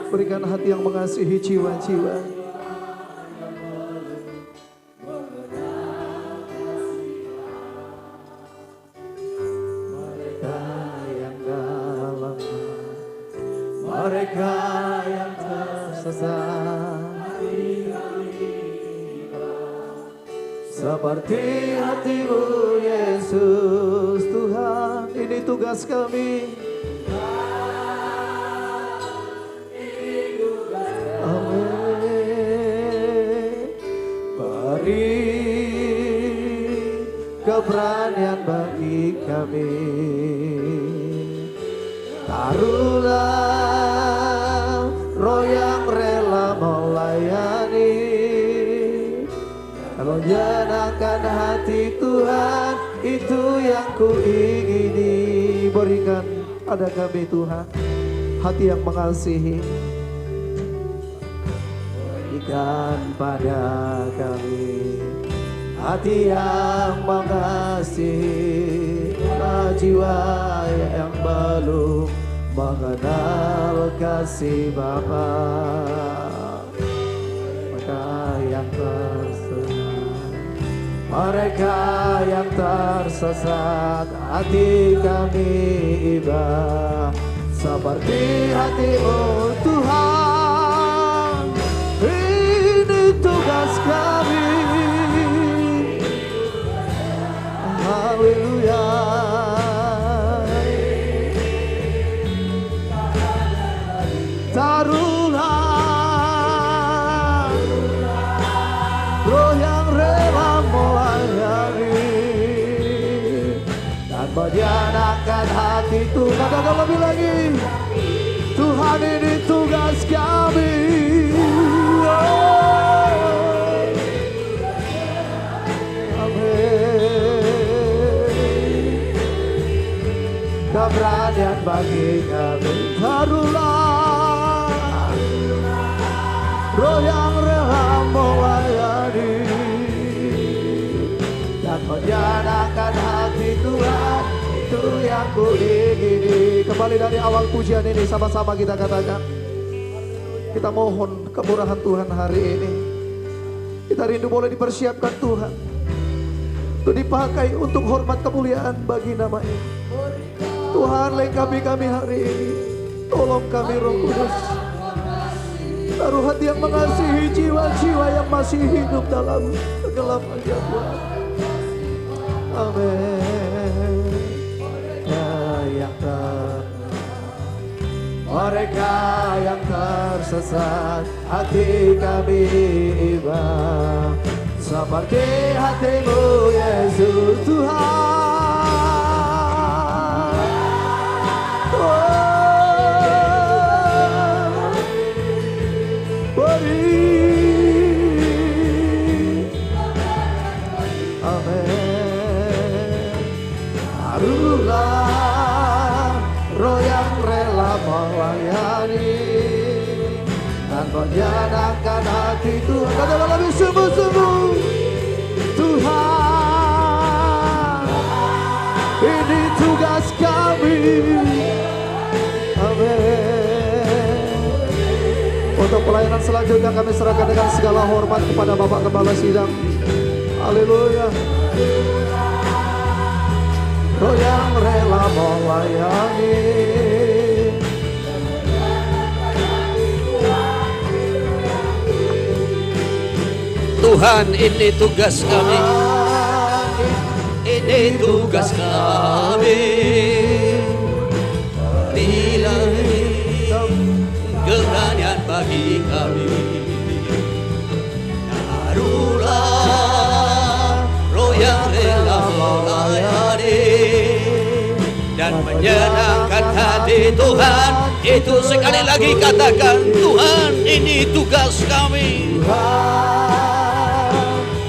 Berikan hati yang mengasihi jiwa-jiwa. Mereka yang dalam, mereka yang tersesat, seperti hati-Mu Yesus. Tuhan, ini tugas kami. Keberanian bagi kami, taruhlah roh yang rela melayani, menyenangkan hati Tuhan, itu yang kuingini. Berikan pada kami Tuhan hati yang mengasihi, berikan pada kami hati yang mengasihi jiwa yang belum mengenal kasih Bapa. Mereka yang tersesat, mereka yang tersesat, hati kami iba seperti hati-Mu Tuhan. Ini tugas kami. Haleluya. Taruhlah roh yang rela melayani dan menyenangkan hati Tuhan. Katakan lebih lagi, Tuhan ini tugas kami. Keberanian bagi kami, taruhlah roh yang rela melayani dan menyenangkan hati Tuhan, itu yang kuingini. Kembali dari awal pujian ini, sama-sama kita katakan, kita mohon kemurahan Tuhan hari ini. Kita rindu boleh dipersiapkan Tuhan untuk dipakai untuk hormat kemuliaan bagi nama-Nya. Tuhan, lengkapi kami hari ini. Tolong kami Roh Kudus. Taruh hati yang mengasihi jiwa-jiwa yang masih hidup dalam kegelapan ya Tuhan. Amin. Mereka yang tersesat, hati kami iba seperti hati-Mu Yesus Tuhan. Menyenangkan hati Tuhan. Katakan lebih sungguh-sungguh, Tuhan, ini tugas kami. Amin. Untuk pelayanan selanjutnya kami serahkan dengan segala hormat kepada Bapak Gembala Sidang. Haleluya. Roh yang rela melayani, Tuhan, ini tugas kami. Ini tugas kami. Nilai keberanian bagi kami. Taruhlah roh yang rela melayani dan menyenangkan hati Tuhan. Itu sekali lagi katakan, Tuhan, ini tugas kami.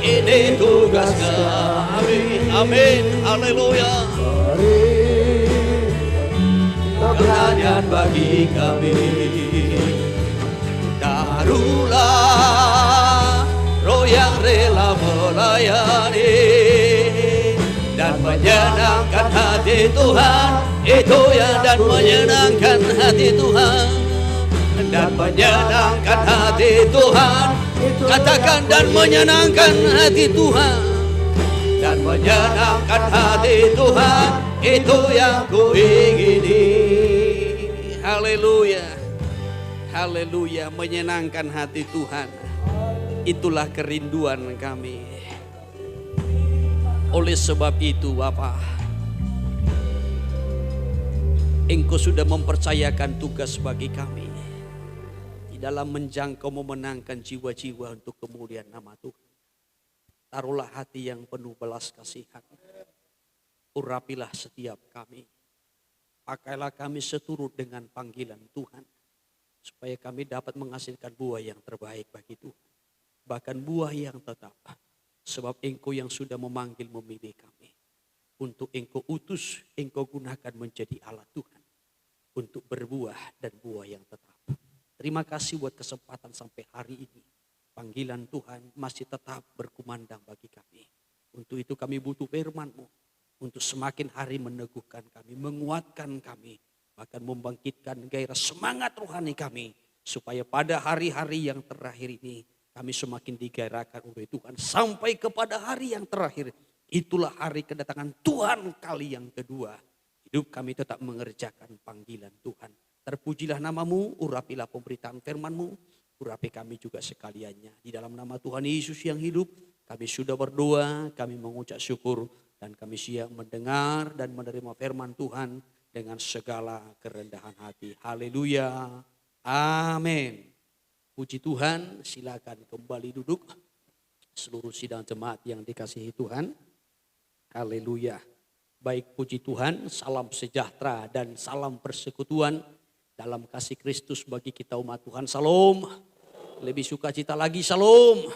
Ini tugas kami. Amin. Haleluya. Keberanian bagi kami. Taruhlah roh yang rela melayani dan menyenangkan hati Tuhan. Itu yang dan menyenangkan hati Tuhan. dan menyenangkan hati Tuhan. Katakan dan menyenangkan hati Tuhan, dan menyenangkan hati Tuhan, itu yang ku ingini. Haleluya, haleluya, menyenangkan hati Tuhan. Itulah kerinduan kami. Oleh sebab itu Bapa, Engkau sudah mempercayakan tugas bagi kami di dalam menjangkau memenangkan jiwa-jiwa untuk kemuliaan nama Tuhan. Taruhlah hati yang penuh belas kasihan. Urapilah setiap kami. Pakailah kami seturut dengan panggilan Tuhan, supaya kami dapat menghasilkan buah yang terbaik bagi Tuhan. Bahkan buah yang tetap. Sebab Engkau yang sudah memanggil memilih kami. Untuk Engkau utus, Engkau gunakan menjadi alat Tuhan. Untuk berbuah dan buah yang tetap. Terima kasih buat kesempatan sampai hari ini. Panggilan Tuhan masih tetap berkumandang bagi kami. Untuk itu kami butuh firman-Mu. Untuk semakin hari meneguhkan kami, menguatkan kami. Bahkan membangkitkan gairah semangat rohani kami. Supaya pada hari-hari yang terakhir ini kami semakin digairahkan oleh Tuhan. Sampai kepada hari yang terakhir. Itulah hari kedatangan Tuhan kali yang kedua. Hidup kami tetap mengerjakan panggilan Tuhan. Terpujilah nama-Mu, urapilah pemberitaan firman-Mu. Urapi kami juga sekaliannya. Di dalam nama Tuhan Yesus yang hidup, kami sudah berdoa, kami mengucap syukur. Dan kami siap mendengar dan menerima firman Tuhan dengan segala kerendahan hati. Haleluya. Amin. Puji Tuhan, silakan kembali duduk. Seluruh sidang jemaat yang dikasihi Tuhan. Haleluya. Baik, puji Tuhan, salam sejahtera dan salam persekutuan dalam kasih Kristus bagi kita umat Tuhan. Salam. Lebih sukacita lagi, salam.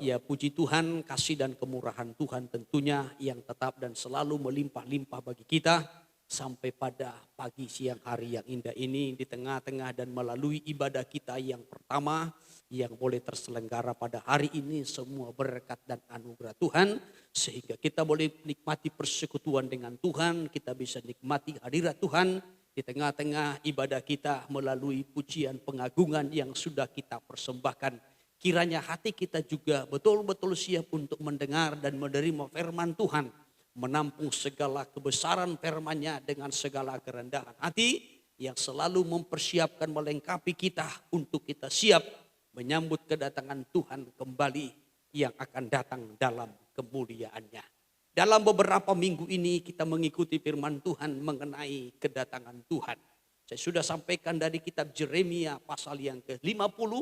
Ya, puji Tuhan, kasih dan kemurahan Tuhan tentunya yang tetap dan selalu melimpah-limpah bagi kita. Sampai pada pagi siang hari yang indah ini, di tengah-tengah dan melalui ibadah kita yang pertama yang boleh terselenggara pada hari ini, semua berkat dan anugerah Tuhan, sehingga kita boleh nikmati persekutuan dengan Tuhan, kita bisa nikmati hadirat Tuhan di tengah-tengah ibadah kita melalui pujian pengagungan yang sudah kita persembahkan. Kiranya hati kita juga betul-betul siap untuk mendengar dan menerima firman Tuhan, menampung segala kebesaran firman-Nya dengan segala kerendahan hati yang selalu mempersiapkan melengkapi kita untuk kita siap menyambut kedatangan Tuhan kembali yang akan datang dalam kemuliaan-Nya. Dalam beberapa minggu ini kita mengikuti firman Tuhan mengenai kedatangan Tuhan. Saya sudah sampaikan dari kitab Yeremia pasal yang ke-50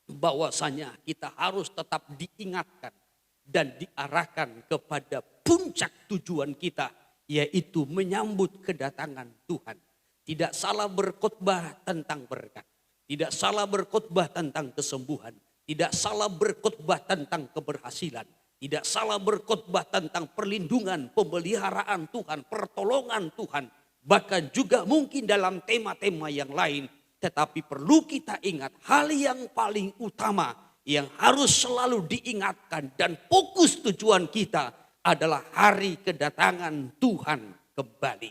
bahwasanya kita harus tetap diingatkan dan diarahkan kepada puncak tujuan kita, yaitu menyambut kedatangan Tuhan. Tidak salah berkhotbah tentang berkat, tidak salah berkhotbah tentang kesembuhan, tidak salah berkhotbah tentang keberhasilan, tidak salah berkhotbah tentang perlindungan, pemeliharaan Tuhan, pertolongan Tuhan, bahkan juga mungkin dalam tema-tema yang lain. Tetapi perlu kita ingat hal yang paling utama yang harus selalu diingatkan dan fokus tujuan kita adalah hari kedatangan Tuhan kembali.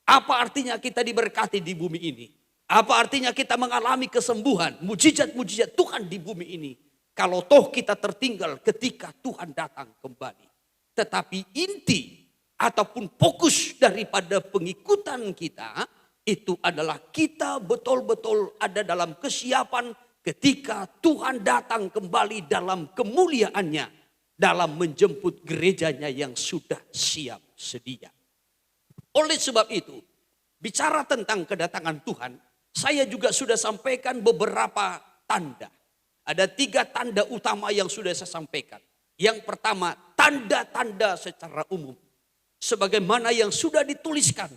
Apa artinya kita diberkati di bumi ini? Apa artinya kita mengalami kesembuhan, mujizat-mujizat Tuhan di bumi ini? Kalau toh kita tertinggal ketika Tuhan datang kembali. Tetapi inti ataupun fokus daripada pengikutan kita itu adalah kita betul-betul ada dalam kesiapan ketika Tuhan datang kembali dalam kemuliaannya, dalam menjemput gerejanya yang sudah siap sedia. Oleh sebab itu, bicara tentang kedatangan Tuhan, saya juga sudah sampaikan beberapa tanda. Ada 3 tanda utama yang sudah saya sampaikan. Yang pertama, tanda-tanda secara umum. Sebagaimana yang sudah dituliskan,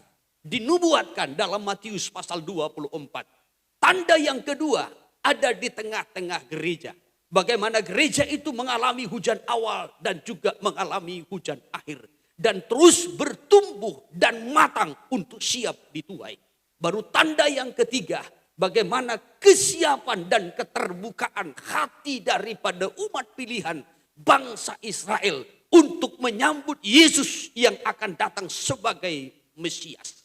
dinubuatkan dalam Matius pasal 24. Tanda yang kedua ada di tengah-tengah gereja. Bagaimana gereja itu mengalami hujan awal dan juga mengalami hujan akhir. Dan terus bertumbuh dan matang untuk siap dituai. Baru tanda yang ketiga, bagaimana kesiapan dan keterbukaan hati daripada umat pilihan bangsa Israel untuk menyambut Yesus yang akan datang sebagai Mesias.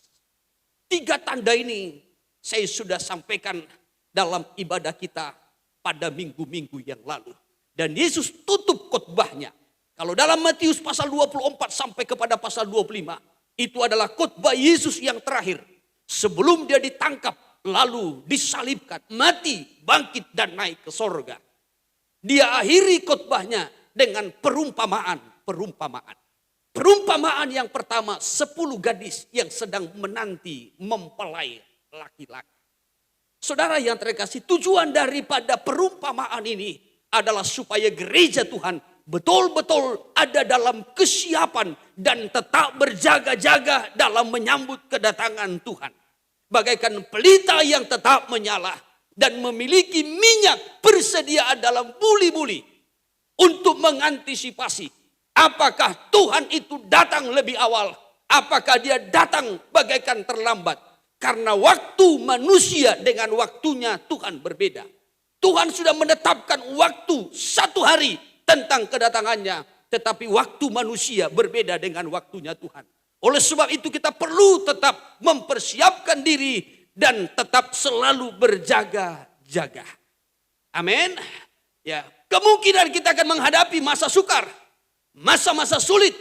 3 tanda ini saya sudah sampaikan dalam ibadah kita pada minggu-minggu yang lalu. Dan Yesus tutup khotbahnya. Kalau dalam Matius pasal 24 sampai kepada pasal 25, itu adalah khotbah Yesus yang terakhir. Sebelum dia ditangkap, lalu disalibkan, mati, bangkit dan naik ke sorga. Dia akhiri khotbahnya dengan perumpamaan. Perumpamaan yang pertama, 10 gadis yang sedang menanti mempelai laki-laki. Saudara yang terkasih, tujuan daripada perumpamaan ini adalah supaya gereja Tuhan betul-betul ada dalam kesiapan dan tetap berjaga-jaga dalam menyambut kedatangan Tuhan. Bagaikan pelita yang tetap menyala dan memiliki minyak persediaan dalam buli-buli untuk mengantisipasi apakah Tuhan itu datang lebih awal, apakah dia datang bagaikan terlambat. Karena waktu manusia dengan waktunya Tuhan berbeda. Tuhan sudah menetapkan waktu 1 hari tentang kedatangannya. Tetapi waktu manusia berbeda dengan waktunya Tuhan. Oleh sebab itu kita perlu tetap mempersiapkan diri dan tetap selalu berjaga-jaga. Amin. Ya, kemungkinan kita akan menghadapi masa sukar, masa-masa sulit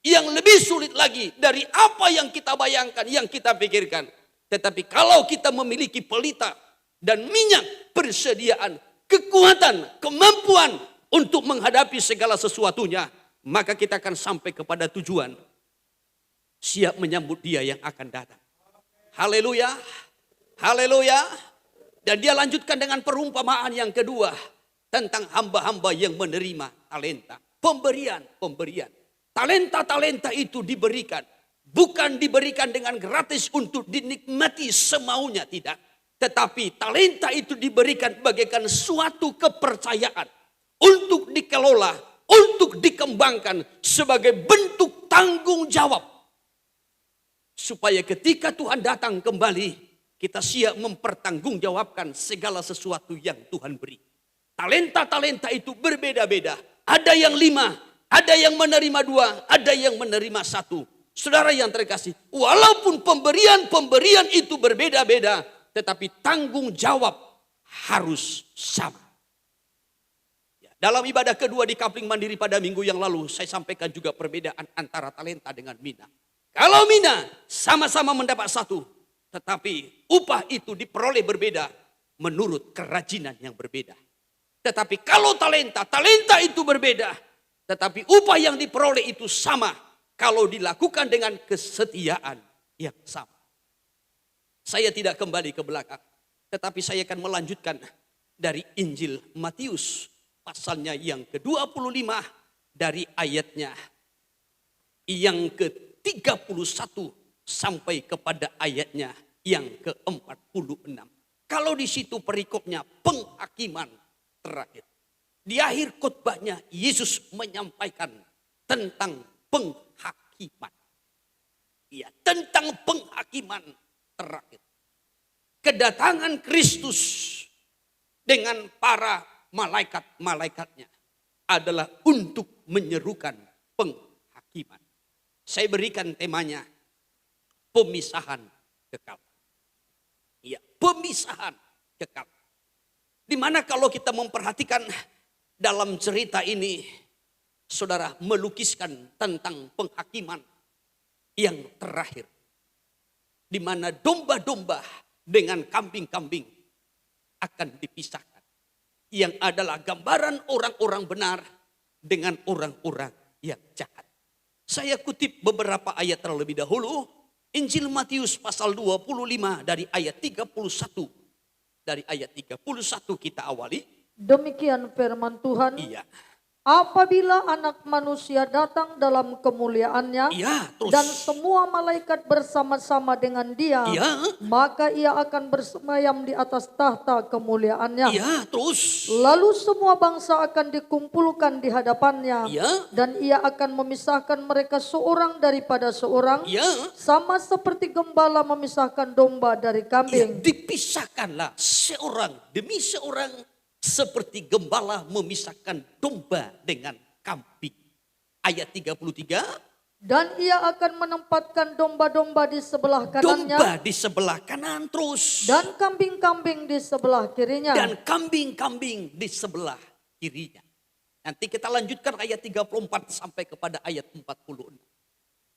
yang lebih sulit lagi dari apa yang kita bayangkan, yang kita pikirkan. Tetapi kalau kita memiliki pelita dan minyak persediaan, kekuatan, kemampuan untuk menghadapi segala sesuatunya, maka kita akan sampai kepada tujuan. Siap menyambut dia yang akan datang. Haleluya. Haleluya. Dan dia lanjutkan dengan perumpamaan yang kedua. Tentang hamba-hamba yang menerima talenta. Pemberian. Talenta-talenta itu diberikan. Bukan diberikan dengan gratis untuk dinikmati semaunya, tidak. Tetapi talenta itu diberikan bagaikan suatu kepercayaan. Untuk dikelola, untuk dikembangkan sebagai bentuk tanggung jawab. Supaya ketika Tuhan datang kembali, kita siap mempertanggungjawabkan segala sesuatu yang Tuhan beri. Talenta-talenta itu berbeda-beda. Ada yang 5, ada yang menerima 2, ada yang menerima 1. Saudara yang terkasih, walaupun pemberian itu berbeda-beda, tetapi tanggung jawab harus sama. Ya, dalam ibadah kedua di Kapling Mandiri pada minggu yang lalu, saya sampaikan juga perbedaan antara talenta dengan mina. Kalau mina sama-sama mendapat 1, tetapi upah itu diperoleh berbeda menurut kerajinan yang berbeda. Tetapi kalau talenta itu berbeda, tetapi upah yang diperoleh itu sama. Kalau dilakukan dengan kesetiaan yang sama. Saya tidak kembali ke belakang. Tetapi saya akan melanjutkan dari Injil Matius. Pasalnya yang ke-25 dari ayatnya yang ke-31 sampai kepada ayatnya yang ke-46. Kalau di situ perikopnya penghakiman terakhir. Di akhir khotbahnya Yesus menyampaikan tentang penghakiman. Ya, tentang penghakiman terakhir. Kedatangan Kristus dengan para malaikat-malaikatnya adalah untuk menyerukan penghakiman. Saya berikan temanya pemisahan kekal. Ya, pemisahan kekal. Dimana kalau kita memperhatikan dalam cerita ini, saudara, melukiskan tentang penghakiman yang terakhir. Di mana domba-domba dengan kambing-kambing akan dipisahkan. Yang adalah gambaran orang-orang benar dengan orang-orang yang jahat. Saya kutip beberapa ayat terlebih dahulu. Injil Matius pasal 25 dari ayat 31. Dari ayat 31 kita awali. Demikian firman Tuhan. Iya. Apabila anak manusia datang dalam kemuliaannya Iya, terus. dan semua malaikat bersama-sama dengan dia, Iya. maka ia akan bersemayam di atas tahta kemuliaannya. Iya, terus. Lalu semua bangsa akan dikumpulkan di hadapannya, Iya. dan ia akan memisahkan mereka seorang daripada seorang, Iya. sama seperti gembala memisahkan domba dari Ya, kambing. dipisahkanlah seorang demi seorang seperti gembala memisahkan domba dengan kambing. Ayat 33. Dan ia akan menempatkan domba-domba di sebelah kanannya. Domba di sebelah kanan terus. Dan kambing-kambing di sebelah kirinya. Dan kambing-kambing di sebelah kirinya. Nanti kita lanjutkan ayat 34 sampai kepada ayat 46.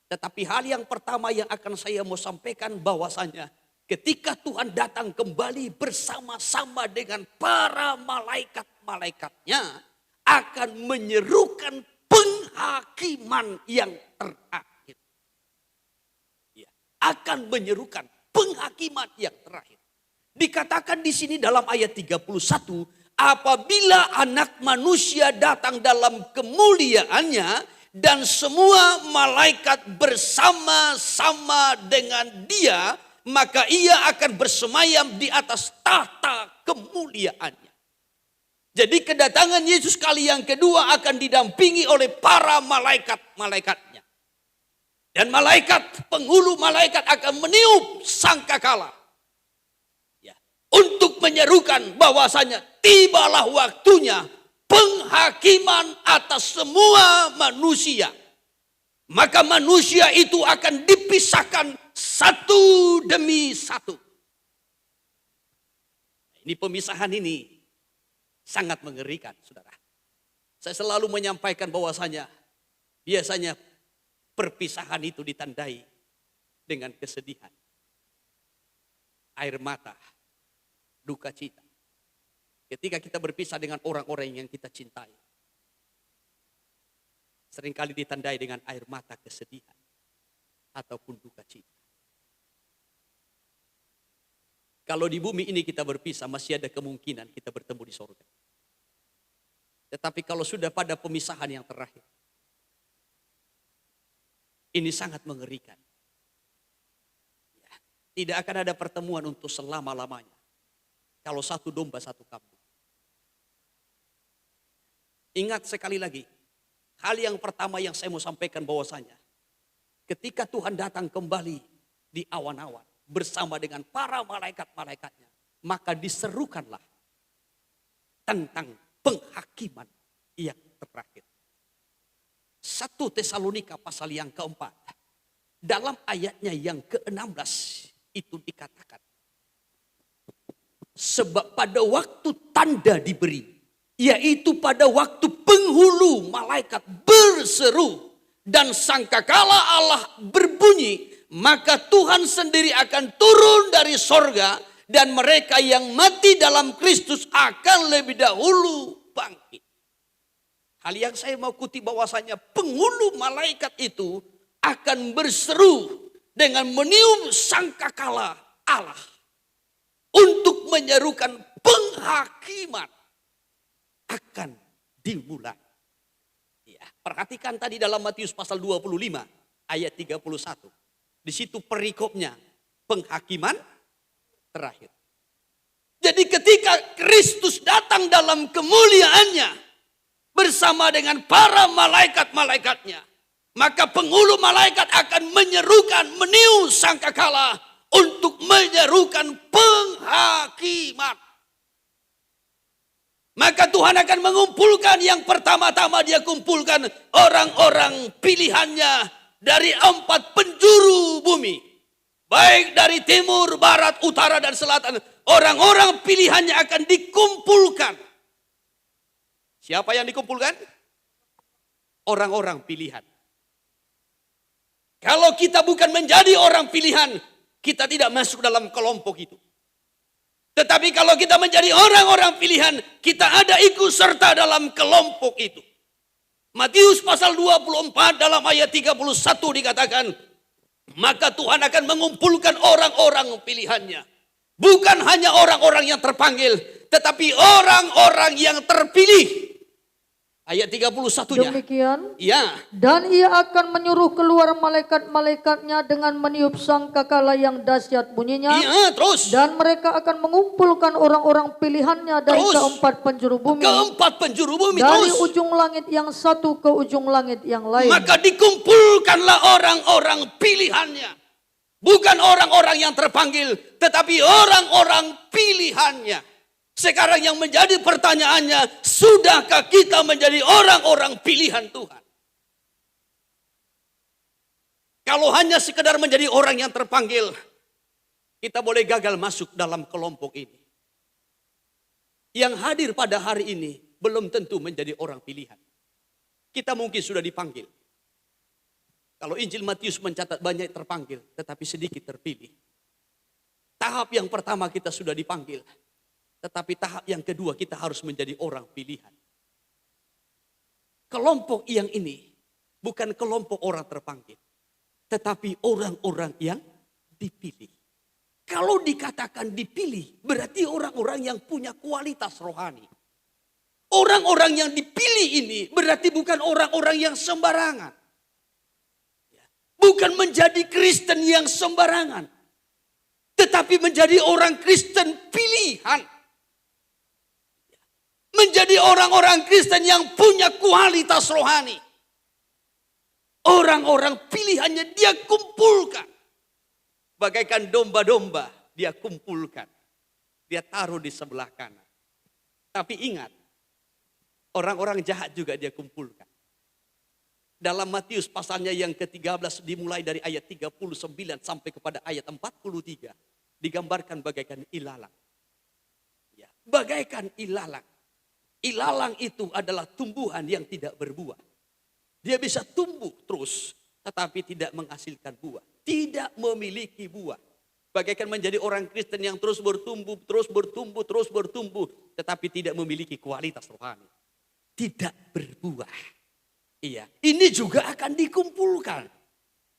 Tetapi hal yang pertama yang akan saya mau sampaikan bahwasanya ketika Tuhan datang kembali bersama-sama dengan para malaikat-malaikatnya akan menyerukan penghakiman yang terakhir. Ya, akan menyerukan penghakiman yang terakhir. Dikatakan di sini dalam ayat 31, apabila anak manusia datang dalam kemuliaannya dan semua malaikat bersama-sama dengan dia, maka ia akan bersemayam di atas tahta kemuliaannya. Jadi kedatangan Yesus kali yang kedua akan didampingi oleh para malaikat-malaikatnya. Dan malaikat, penghulu malaikat akan meniup sangkakala. Ya, untuk menyerukan bahwasanya tibalah waktunya penghakiman atas semua manusia. Maka manusia itu akan dipisahkan satu demi satu. Ini pemisahan ini sangat mengerikan, saudara. Saya selalu menyampaikan bahwasanya biasanya perpisahan itu ditandai dengan kesedihan, air mata, duka cita. Ketika kita berpisah dengan orang-orang yang kita cintai, seringkali ditandai dengan air mata kesedihan ataupun duka cita. Kalau di bumi ini kita berpisah, masih ada kemungkinan kita bertemu di surga. Tetapi kalau sudah pada pemisahan yang terakhir, ini sangat mengerikan. Ya, tidak akan ada pertemuan untuk selama-lamanya. Kalau satu domba, satu kambing. Ingat sekali lagi, hal yang pertama yang saya mau sampaikan bahwasanya, ketika Tuhan datang kembali di awan-awan bersama dengan para malaikat-malaikatnya, maka diserukanlah tentang penghakiman yang terakhir. 1 Tesalonika pasal yang keempat, dalam ayatnya yang ke-16 itu dikatakan, sebab pada waktu tanda diberi, yaitu pada waktu penghulu malaikat berseru dan sangkakala Allah berbunyi, maka Tuhan sendiri akan turun dari sorga dan mereka yang mati dalam Kristus akan lebih dahulu bangkit. Hal yang saya mau kutip bahwasanya penghulu malaikat itu akan berseru dengan meniup sangkakala Allah untuk menyerukan penghakiman akan dimulai. Ya, perhatikan tadi dalam Matius pasal 25 ayat 31. Di situ perikopnya penghakiman terakhir. Jadi ketika Kristus datang dalam kemuliaannya bersama dengan para malaikat-malaikatnya, maka penghulu malaikat akan menyerukan, meniup sangkakala untuk menyerukan penghakiman. Maka Tuhan akan mengumpulkan, yang pertama-tama dia kumpulkan orang-orang pilihannya dari 4 penjuru bumi. Baik dari timur, barat, utara, dan selatan. Orang-orang pilihannya akan dikumpulkan. Siapa yang dikumpulkan? Orang-orang pilihan. Kalau kita bukan menjadi orang pilihan, kita tidak masuk dalam kelompok itu. Tetapi kalau kita menjadi orang-orang pilihan, kita ada ikut serta dalam kelompok itu. Matius pasal 24 dalam ayat 31 dikatakan, maka Tuhan akan mengumpulkan orang-orang pilihannya. Bukan hanya orang-orang yang terpanggil, tetapi orang-orang yang terpilih. Ayat 31-nya. Demikian. Ya. Dan ia akan menyuruh keluar malaikat-malaikatnya dengan meniup sangkakala yang dahsyat bunyinya. Iya, terus. Dan mereka akan mengumpulkan orang-orang pilihannya dari keempat penjuru bumi. Keempat penjuru bumi, dari terus. ujung langit yang satu ke ujung langit yang lain. Maka dikumpulkanlah orang-orang pilihannya. Bukan orang-orang yang terpanggil, tetapi orang-orang pilihannya. Sekarang yang menjadi pertanyaannya, sudahkah kita menjadi orang-orang pilihan Tuhan? Kalau hanya sekedar menjadi orang yang terpanggil, kita boleh gagal masuk dalam kelompok ini. Yang hadir pada hari ini belum tentu menjadi orang pilihan. Kita mungkin sudah dipanggil. Kalau Injil Matius mencatat banyak terpanggil, tetapi sedikit terpilih. Tahap yang pertama kita sudah dipanggil, tetapi tahap yang kedua kita harus menjadi orang pilihan. Kelompok yang ini bukan kelompok orang terpanggil, tetapi orang-orang yang dipilih. Kalau dikatakan dipilih, berarti orang-orang yang punya kualitas rohani. Orang-orang yang dipilih ini berarti bukan orang-orang yang sembarangan. Bukan menjadi Kristen yang sembarangan. Tetapi menjadi orang Kristen pilihan. Menjadi orang-orang Kristen yang punya kualitas rohani. Orang-orang pilihannya dia kumpulkan. Bagaikan domba-domba dia kumpulkan. Dia taruh di sebelah kanan. Tapi ingat, orang-orang jahat juga dia kumpulkan. Dalam Matius pasalnya yang ke-13 dimulai dari ayat 39 sampai kepada ayat 43. Digambarkan bagaikan ilalang. Ya, bagaikan ilalang. Ilalang itu adalah tumbuhan yang tidak berbuah. Dia bisa tumbuh terus tetapi tidak menghasilkan buah. Tidak memiliki buah. Bagaikan menjadi orang Kristen yang terus bertumbuh, tetapi tidak memiliki kualitas rohani. Tidak berbuah. Iya, ini juga akan dikumpulkan.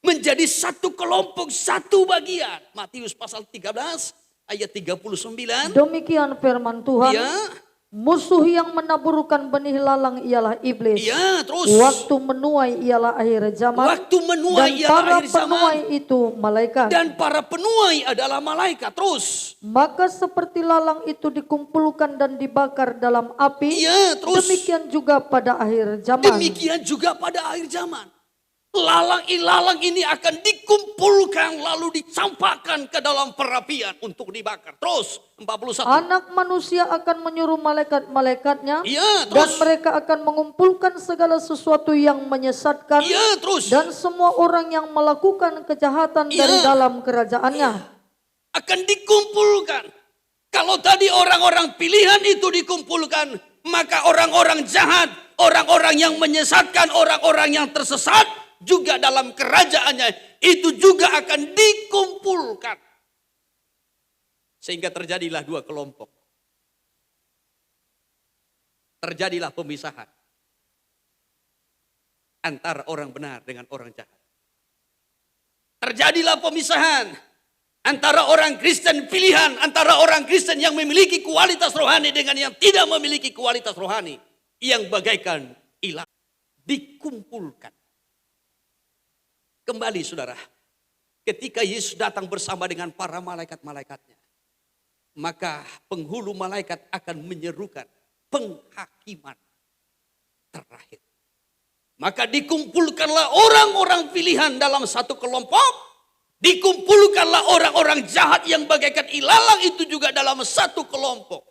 Menjadi satu kelompok, satu bagian. Matius pasal 13 ayat 39. Demikian firman Tuhan. Ya. Musuh yang menaburkan benih lalang ialah iblis. Ya, terus. Waktu menuai ialah akhir zaman. Waktu menuai dan ialah para akhir zaman. penuai itu malaikat. Dan para penuai adalah malaikat. Terus. Maka seperti lalang itu dikumpulkan dan dibakar dalam api. Ya, terus. Demikian juga pada akhir zaman. Demikian juga pada akhir zaman. Lalang ini akan dikumpulkan lalu dicampakkan ke dalam perapian untuk dibakar. Terus 41. Anak manusia akan menyuruh malaikat-malaikatnya. Ya, Dan terus. mereka akan mengumpulkan segala sesuatu yang menyesatkan. Ya, terus. Dan semua orang yang melakukan kejahatan dari dalam kerajaannya. Akan dikumpulkan. Kalau tadi orang-orang pilihan itu dikumpulkan, maka orang-orang jahat, orang-orang yang menyesatkan, orang-orang yang tersesat juga dalam kerajaannya itu juga akan dikumpulkan. Sehingga terjadilah dua kelompok. Terjadilah pemisahan antara orang benar dengan orang jahat. Terjadilah pemisahan antara orang Kristen pilihan, antara orang Kristen yang memiliki kualitas rohani dengan yang tidak memiliki kualitas rohani. Yang bagaikan ilah. Dikumpulkan. Kembali saudara, ketika Yesus datang bersama dengan para malaikat-malaikatnya, maka penghulu malaikat akan menyerukan penghakiman terakhir. Maka dikumpulkanlah orang-orang pilihan dalam satu kelompok, dikumpulkanlah orang-orang jahat yang bagaikan ilalang itu juga dalam satu kelompok.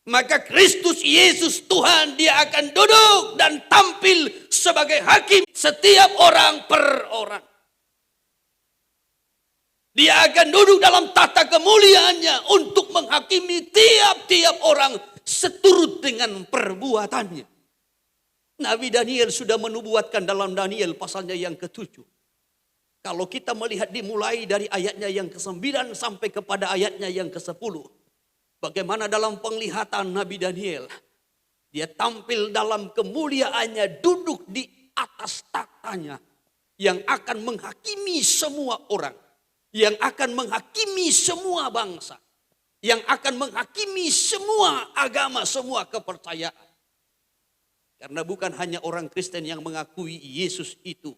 Maka Kristus Yesus Tuhan dia akan duduk dan tampil sebagai hakim setiap orang per orang. Dia akan duduk dalam tata kemuliaannya untuk menghakimi tiap-tiap orang seturut dengan perbuatannya. Nabi Daniel sudah menubuatkan dalam Daniel pasalnya yang ke-7. Kalau kita melihat dimulai dari ayatnya yang ke-9 sampai kepada ayatnya yang ke-10. Bagaimana dalam penglihatan Nabi Daniel. Dia tampil dalam kemuliaannya duduk di atas taktanya. Yang akan menghakimi semua orang. Yang akan menghakimi semua bangsa. Yang akan menghakimi semua agama, semua kepercayaan. Karena bukan hanya orang Kristen yang mengakui Yesus itu.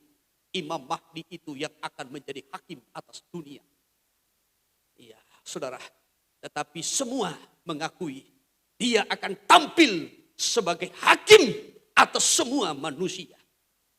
Imam Mahdi itu yang akan menjadi hakim atas dunia. Iya, saudara. Tetapi semua mengakui dia akan tampil sebagai hakim atas semua manusia.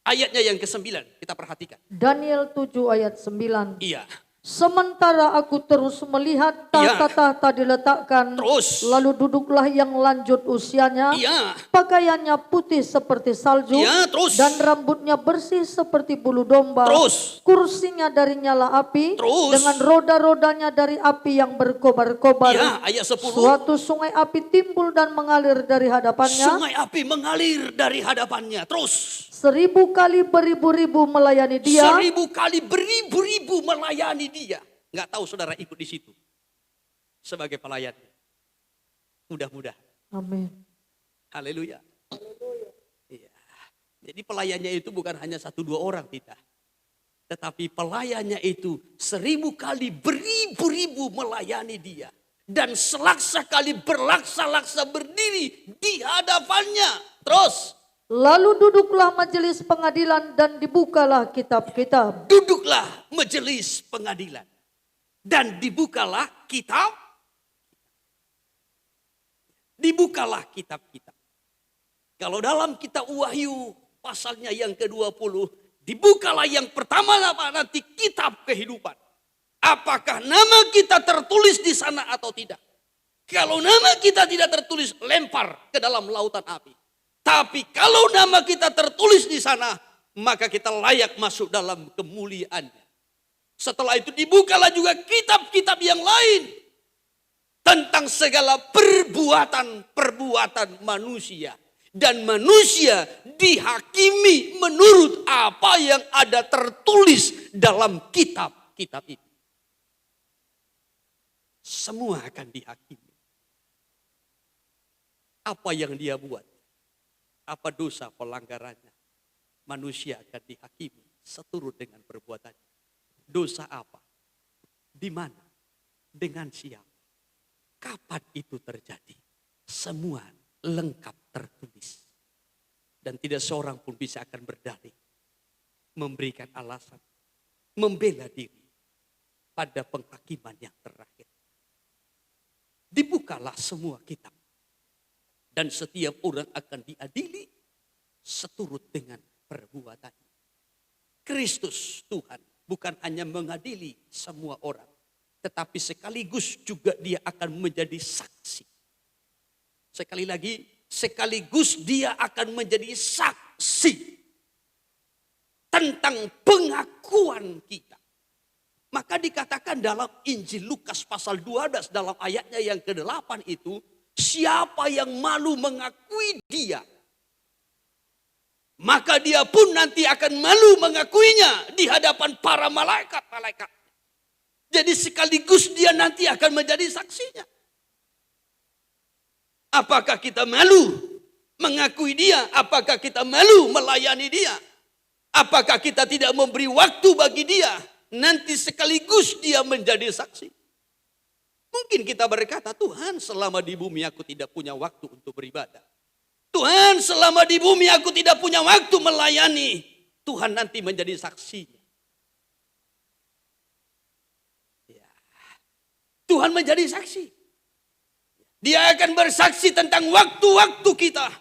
Ayatnya yang ke-9 kita perhatikan. Daniel 7 ayat 9. Iya. Sementara aku terus melihat Iya. tahta-tahta diletakkan, Terus. lalu duduklah yang lanjut usianya, Iya. pakaiannya putih seperti salju, Iya, terus. dan rambutnya bersih seperti bulu domba. Terus. Kursinya dari nyala api, Terus. dengan roda-rodanya dari api yang berkobar-kobar. Iya, ayat 10. Suatu sungai api timbul dan mengalir dari hadapannya. Sungai api mengalir dari hadapannya. Terus. 1000 kali beribu-ribu melayani dia. 1000 kali beribu-ribu melayani dia. Nggak tahu saudara ikut di situ sebagai pelayan. Mudah-mudahan. Amin. Haleluya. Iya. Jadi pelayannya itu bukan hanya 1-2 orang tidak. Tetapi pelayannya itu 1000 kali beribu-ribu melayani dia. Dan selaksa kali berlaksa-laksa berdiri di hadapannya. Terus. Lalu duduklah majelis pengadilan dan dibukalah kitab-kitab. Duduklah majelis pengadilan. Dan dibukalah kitab. Dibukalah kitab-kitab. Kalau dalam kitab Wahyu pasalnya yang ke-20. Dibukalah yang pertama nanti kitab kehidupan. Apakah nama kita tertulis di sana atau tidak? Kalau nama kita tidak tertulis, lempar ke dalam lautan api. Tapi kalau nama kita tertulis di sana, maka kita layak masuk dalam kemuliaannya. Setelah itu dibukalah juga kitab-kitab yang lain. Tentang segala perbuatan-perbuatan manusia. Dan manusia dihakimi menurut apa yang ada tertulis dalam kitab-kitab itu. Semua akan dihakimi. Apa yang dia buat. Apa dosa pelanggarannya. Manusia akan dihakimi seturut dengan perbuatannya. Dosa apa? Di mana? Dengan siapa? Kapan itu terjadi? Semua lengkap tertulis. Dan tidak seorang pun bisa akan berdalih. Memberikan alasan. Membela diri. Pada penghakiman yang terakhir. Dibukalah semua kitab. Dan setiap orang akan diadili seturut dengan perbuatannya. Kristus Tuhan bukan hanya mengadili semua orang. Tetapi sekaligus juga dia akan menjadi saksi. Sekali lagi, sekaligus dia akan menjadi saksi. Tentang pengakuan kita. Maka dikatakan dalam Injil Lukas pasal 12 dalam ayatnya yang ke-8 itu. Siapa yang malu mengakui dia, maka dia pun nanti akan malu mengakuinya di hadapan para malaikat-malaikat. Jadi sekaligus dia nanti akan menjadi saksinya. Apakah kita malu mengakui dia? Apakah kita malu melayani dia? Apakah kita tidak memberi waktu bagi dia? Nanti sekaligus dia menjadi saksi. Mungkin kita berkata, Tuhan selama di bumi aku tidak punya waktu untuk beribadah. Tuhan selama di bumi aku tidak punya waktu melayani. Tuhan nanti menjadi saksinya. Ya. Tuhan menjadi saksi. Dia akan bersaksi tentang waktu-waktu kita.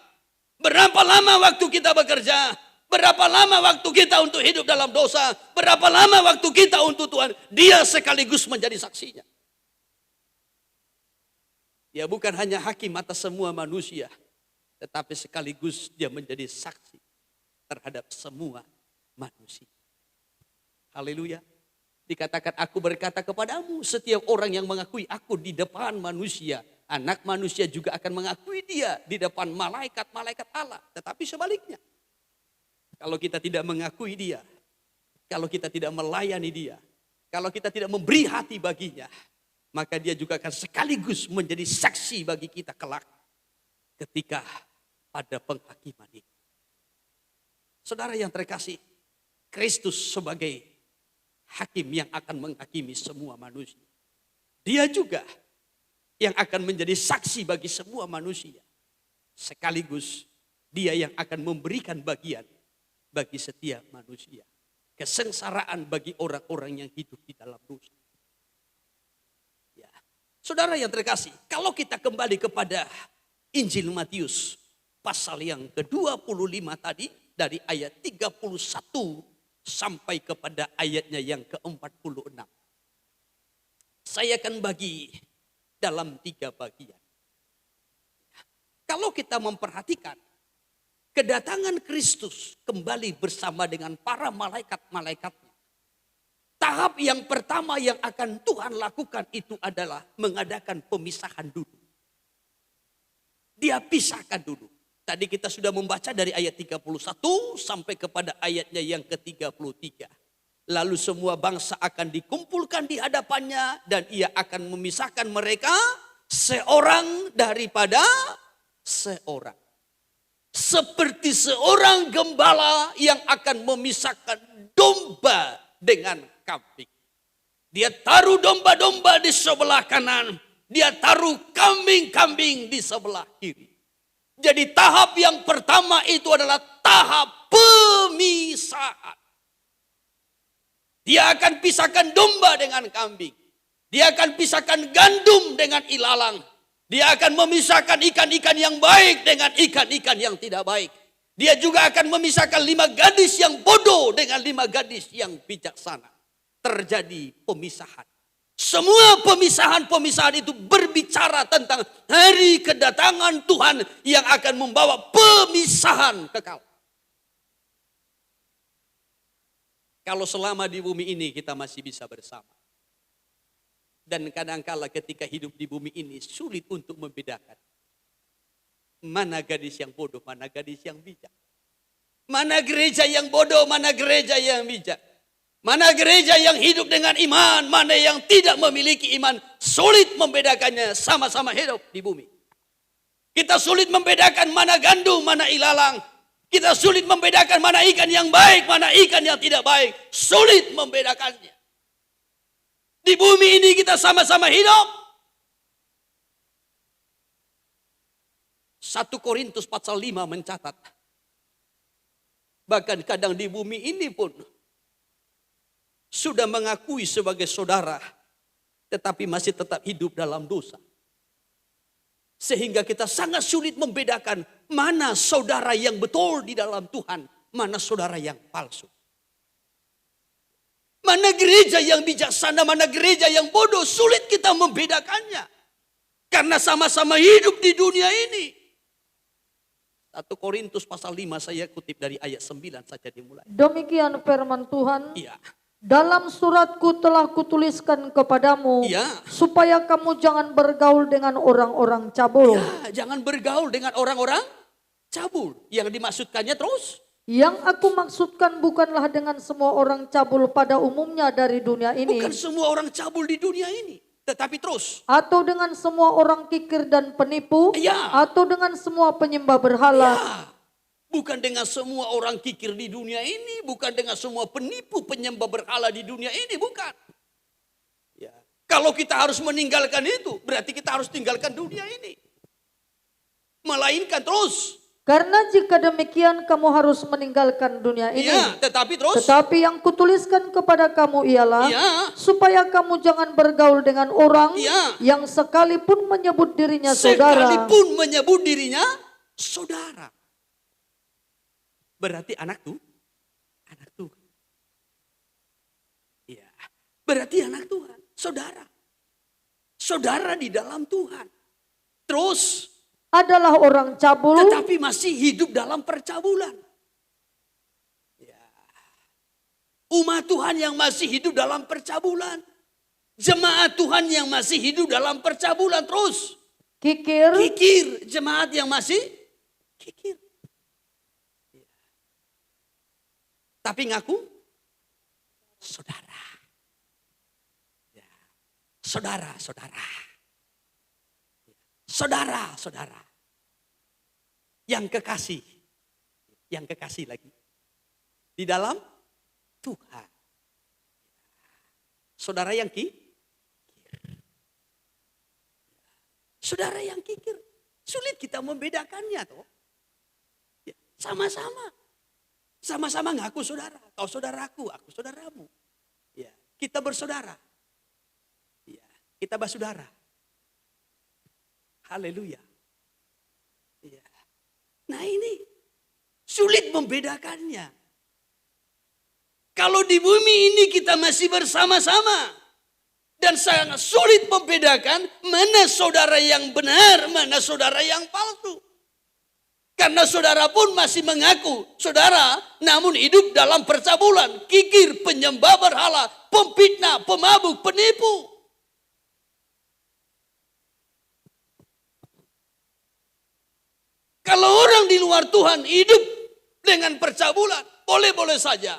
Berapa lama waktu kita bekerja. Berapa lama waktu kita untuk hidup dalam dosa. Berapa lama waktu kita untuk Tuhan. Dia sekaligus menjadi saksinya. Dia bukan hanya hakim atas semua manusia. Tetapi sekaligus dia menjadi saksi terhadap semua manusia. Haleluya. Dikatakan aku berkata kepadamu. Setiap orang yang mengakui aku di depan manusia. Anak manusia juga akan mengakui dia di depan malaikat-malaikat Allah. Tetapi sebaliknya. Kalau kita tidak mengakui dia. Kalau kita tidak melayani dia. Kalau kita tidak memberi hati baginya. Maka dia juga akan sekaligus menjadi saksi bagi kita kelak. Ketika pada penghakiman itu. Saudara yang terkasih. Kristus sebagai hakim yang akan menghakimi semua manusia. Dia juga yang akan menjadi saksi bagi semua manusia. Sekaligus dia yang akan memberikan bagian bagi setiap manusia. Kesengsaraan bagi orang-orang yang hidup di dalam dosa. Saudara yang terkasih, kalau kita kembali kepada Injil Matius pasal yang ke-25 tadi dari ayat 31 sampai kepada ayatnya yang ke-46. Saya akan bagi dalam 3 bagian. Kalau kita memperhatikan kedatangan Kristus kembali bersama dengan para malaikat-malaikatnya. Tahap yang pertama yang akan Tuhan lakukan itu adalah mengadakan pemisahan dulu. Dia pisahkan dulu. Tadi kita sudah membaca dari ayat 31 sampai kepada ayatnya yang ke-33. Lalu semua bangsa akan dikumpulkan di hadapannya dan ia akan memisahkan mereka seorang daripada seorang. Seperti seorang gembala yang akan memisahkan domba dengan kambing. Dia taruh domba-domba di sebelah kanan. Dia taruh kambing-kambing di sebelah kiri. Jadi tahap yang pertama itu adalah tahap pemisahan. Dia akan pisahkan domba dengan kambing. Dia akan pisahkan gandum dengan ilalang. Dia akan memisahkan ikan-ikan yang baik dengan ikan-ikan yang tidak baik. Dia juga akan memisahkan 5 gadis yang bodoh dengan 5 gadis yang bijaksana. Terjadi pemisahan. Semua pemisahan-pemisahan itu berbicara tentang hari kedatangan Tuhan yang akan membawa pemisahan kekal. Kalau selama di bumi ini kita masih bisa bersama. Dan kadangkala ketika hidup di bumi ini sulit untuk membedakan. Mana gadis yang bodoh, mana gadis yang bijak. Mana gereja yang bodoh, mana gereja yang bijak. Mana gereja yang hidup dengan iman, mana yang tidak memiliki iman. Sulit membedakannya, sama-sama hidup di bumi. Kita sulit membedakan mana gandum, mana ilalang. Kita sulit membedakan mana ikan yang baik, mana ikan yang tidak baik. Sulit membedakannya. Di bumi ini kita sama-sama hidup. 1 Korintus pasal 5 mencatat. Bahkan kadang di bumi ini pun sudah mengakui sebagai saudara, tetapi masih tetap hidup dalam dosa. Sehingga kita sangat sulit membedakan mana saudara yang betul di dalam Tuhan, mana saudara yang palsu. Mana gereja yang bijaksana, mana gereja yang bodoh, sulit kita membedakannya. Karena sama-sama hidup di dunia ini. 1 Korintus pasal 5 saya kutip dari ayat 9 saja dimulai. Demikian firman Tuhan. Iya. Dalam suratku telah kutuliskan kepadamu, Iya. supaya kamu jangan bergaul dengan orang-orang cabul. Ya, jangan bergaul dengan orang-orang cabul. Yang dimaksudkannya terus. Yang aku maksudkan bukanlah dengan semua orang cabul pada umumnya dari dunia ini. Bukan semua orang cabul di dunia ini. Tetapi terus. Atau dengan semua orang kikir dan penipu. Ya. Atau dengan semua penyembah berhala. Ya. Bukan dengan semua orang kikir di dunia ini. Bukan dengan semua penipu penyembah berhala di dunia ini. Bukan. Ya. Kalau kita harus meninggalkan itu, berarti kita harus tinggalkan dunia ini. Melainkan terus. Karena jika demikian kamu harus meninggalkan dunia ini. Ya, tetapi terus. Tetapi yang kutuliskan kepada kamu ialah Ya. supaya kamu jangan bergaul dengan orang Ya. yang sekalipun menyebut dirinya saudara. Sekalipun menyebut dirinya saudara. Berarti anak Tuhan. Anak Tuhan. Iya. Berarti anak Tuhan. Saudara. Saudara di dalam Tuhan. Terus. Adalah orang cabul. Tetapi masih hidup dalam percabulan. Ya. Umat Tuhan yang masih hidup dalam percabulan. Jemaat Tuhan yang masih hidup dalam percabulan terus. Kikir. Kikir. Jemaat yang masih kikir. Ya. Tapi ngaku saudara. Ya. Saudara. Saudara. Yang kekasih lagi. Di dalam Tuhan. Saudara yang kikir. Saudara yang kikir. Sulit kita membedakannya toh. Ya, sama-sama. Sama-sama ngaku saudara. Kau saudaraku, aku saudaramu. Ya, kita bersaudara. Ya, kita bersaudara. Haleluya. Ya. Nah ini sulit membedakannya. Kalau di bumi ini kita masih bersama-sama. Dan sangat sulit membedakan mana saudara yang benar, mana saudara yang palsu. Karena saudara pun masih mengaku saudara, namun hidup dalam percabulan, kikir, penyembah berhala, pemfitnah, pemabuk, penipu. Kalau orang di luar Tuhan hidup dengan percabulan, boleh-boleh saja.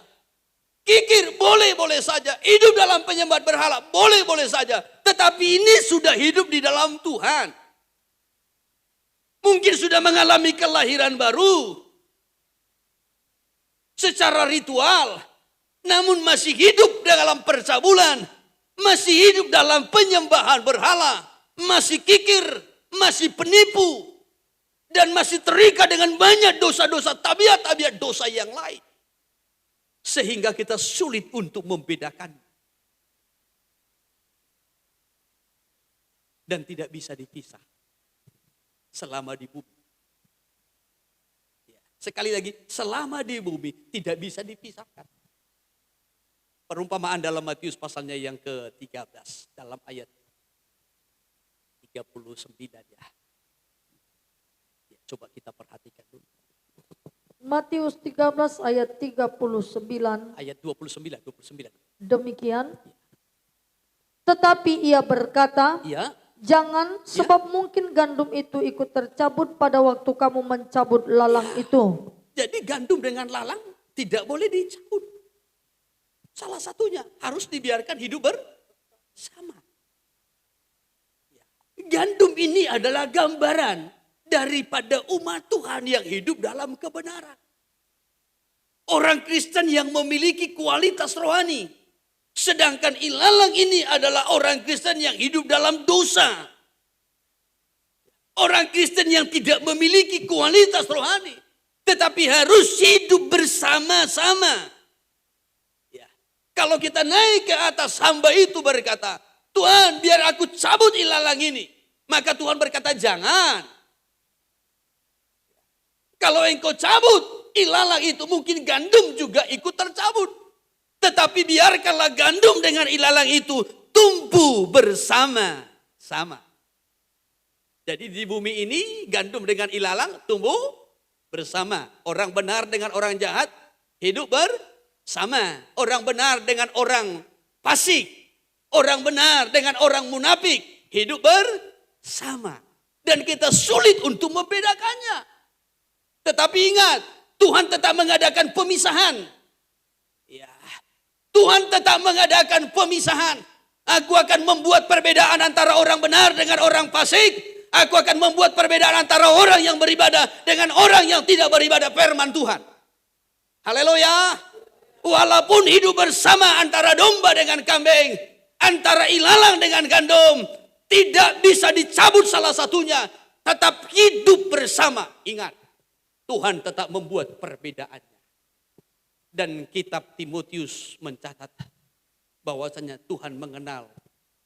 Kikir, boleh-boleh saja. Hidup dalam penyembah berhala, boleh-boleh saja. Tetapi ini sudah hidup di dalam Tuhan. Mungkin sudah mengalami kelahiran baru. Secara ritual. Namun masih hidup dalam percabulan. Masih hidup dalam penyembahan berhala. Masih kikir, masih penipu. Dan masih terikat dengan banyak dosa-dosa, tabiat-tabiat dosa yang lain. Sehingga kita sulit untuk membedakan. Dan tidak bisa dipisah. Selama di bumi. Sekali lagi, selama di bumi tidak bisa dipisahkan. Perumpamaan dalam Matius pasalnya yang ke-13. Dalam ayat 39 ya. Coba kita perhatikan dulu. Matius 13 ayat 39. Ayat 29. Demikian. Tetapi ia berkata, Ya. jangan, sebab mungkin gandum itu ikut tercabut pada waktu kamu mencabut lalang itu. Jadi gandum dengan lalang tidak boleh dicabut. Salah satunya harus dibiarkan hidup bersama. Gandum ini adalah gambaran daripada umat Tuhan yang hidup dalam kebenaran. Orang Kristen yang memiliki kualitas rohani. Sedangkan ilalang ini adalah orang Kristen yang hidup dalam dosa. Orang Kristen yang tidak memiliki kualitas rohani. Tetapi harus hidup bersama-sama. Ya. Kalau kita naik ke atas, hamba itu berkata, Tuhan biar aku cabut ilalang ini. Maka Tuhan berkata jangan. Kalau engkau cabut ilalang itu, mungkin gandum juga ikut tercabut. Tetapi biarkanlah gandum dengan ilalang itu tumbuh bersama-sama. Jadi di bumi ini gandum dengan ilalang tumbuh bersama. Orang benar dengan orang jahat hidup bersama. Orang benar dengan orang fasik. Orang benar dengan orang munafik hidup bersama. Dan kita sulit untuk membedakannya. Tetapi ingat, Tuhan tetap mengadakan pemisahan. Ya, Tuhan tetap mengadakan pemisahan. Aku akan membuat perbedaan antara orang benar dengan orang fasik. Aku akan membuat perbedaan antara orang yang beribadah dengan orang yang tidak beribadah, firman Tuhan. Haleluya. Walaupun hidup bersama antara domba dengan kambing, antara ilalang dengan gandum, tidak bisa dicabut salah satunya. Tetap hidup bersama. Ingat. Tuhan tetap membuat perbedaannya. Dan kitab Timotius mencatat bahwasanya Tuhan mengenal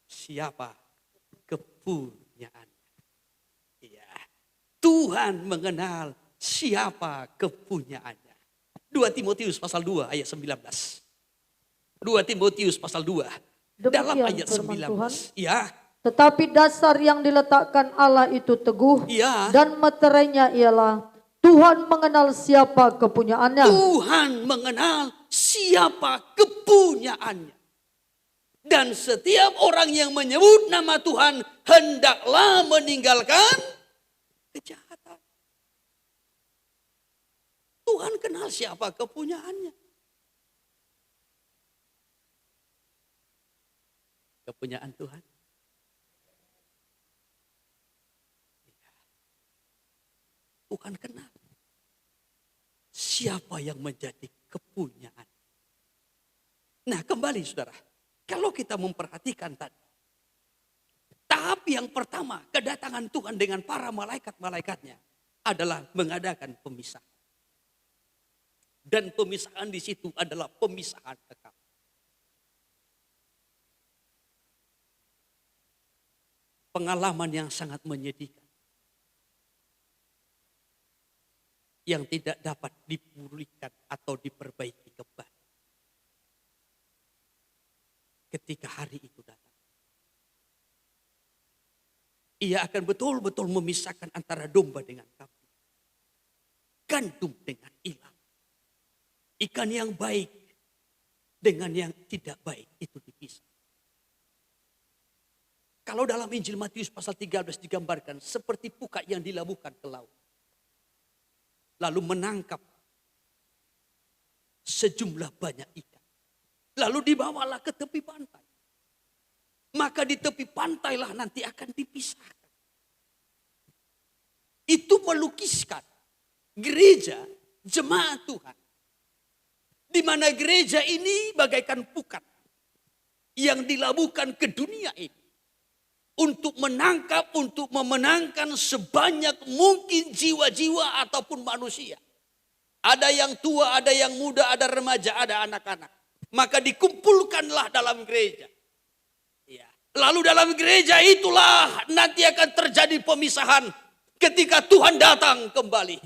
siapa kepunyaannya. Iya. Tuhan mengenal siapa kepunyaannya. 2 Timotius pasal 2 ayat 19. 2 Timotius pasal 2 dalam ayat 19. Ya. Tetapi dasar yang diletakkan Allah itu teguh, Ya. dan meterainya ialah Tuhan mengenal siapa kepunyaannya. Tuhan mengenal siapa kepunyaannya. Dan setiap orang yang menyebut nama Tuhan hendaklah meninggalkan kejahatan. Tuhan kenal siapa kepunyaannya. Kepunyaan Tuhan. Tuhan kenal siapa yang menjadi kepunyaan. Nah kembali saudara, kalau kita memperhatikan tadi, tahap yang pertama kedatangan Tuhan dengan para malaikat-malaikatnya adalah mengadakan pemisahan. Dan pemisahan di situ adalah pemisahan kekal. Pengalaman yang sangat menyedihkan. Yang tidak dapat dipulihkan atau diperbaiki kembali. Ketika hari itu datang. Ia akan betul-betul memisahkan antara domba dengan kambing. Gandum dengan ilalang. Ikan yang baik dengan yang tidak baik itu dipisah. Kalau dalam Injil Matius pasal 13 digambarkan seperti pukat yang dilabuhkan ke laut. Lalu menangkap sejumlah banyak ikan. Lalu dibawalah ke tepi pantai. Maka di tepi pantailah nanti akan dipisahkan. Itu melukiskan gereja, jemaat Tuhan. Di mana gereja ini bagaikan pukat yang dilabuhkan ke dunia ini. Untuk menangkap, untuk memenangkan sebanyak mungkin jiwa-jiwa ataupun manusia. Ada yang tua, ada yang muda, ada remaja, ada anak-anak. Maka dikumpulkanlah dalam gereja. Ya. Lalu dalam gereja itulah nanti akan terjadi pemisahan. Ketika Tuhan datang kembali.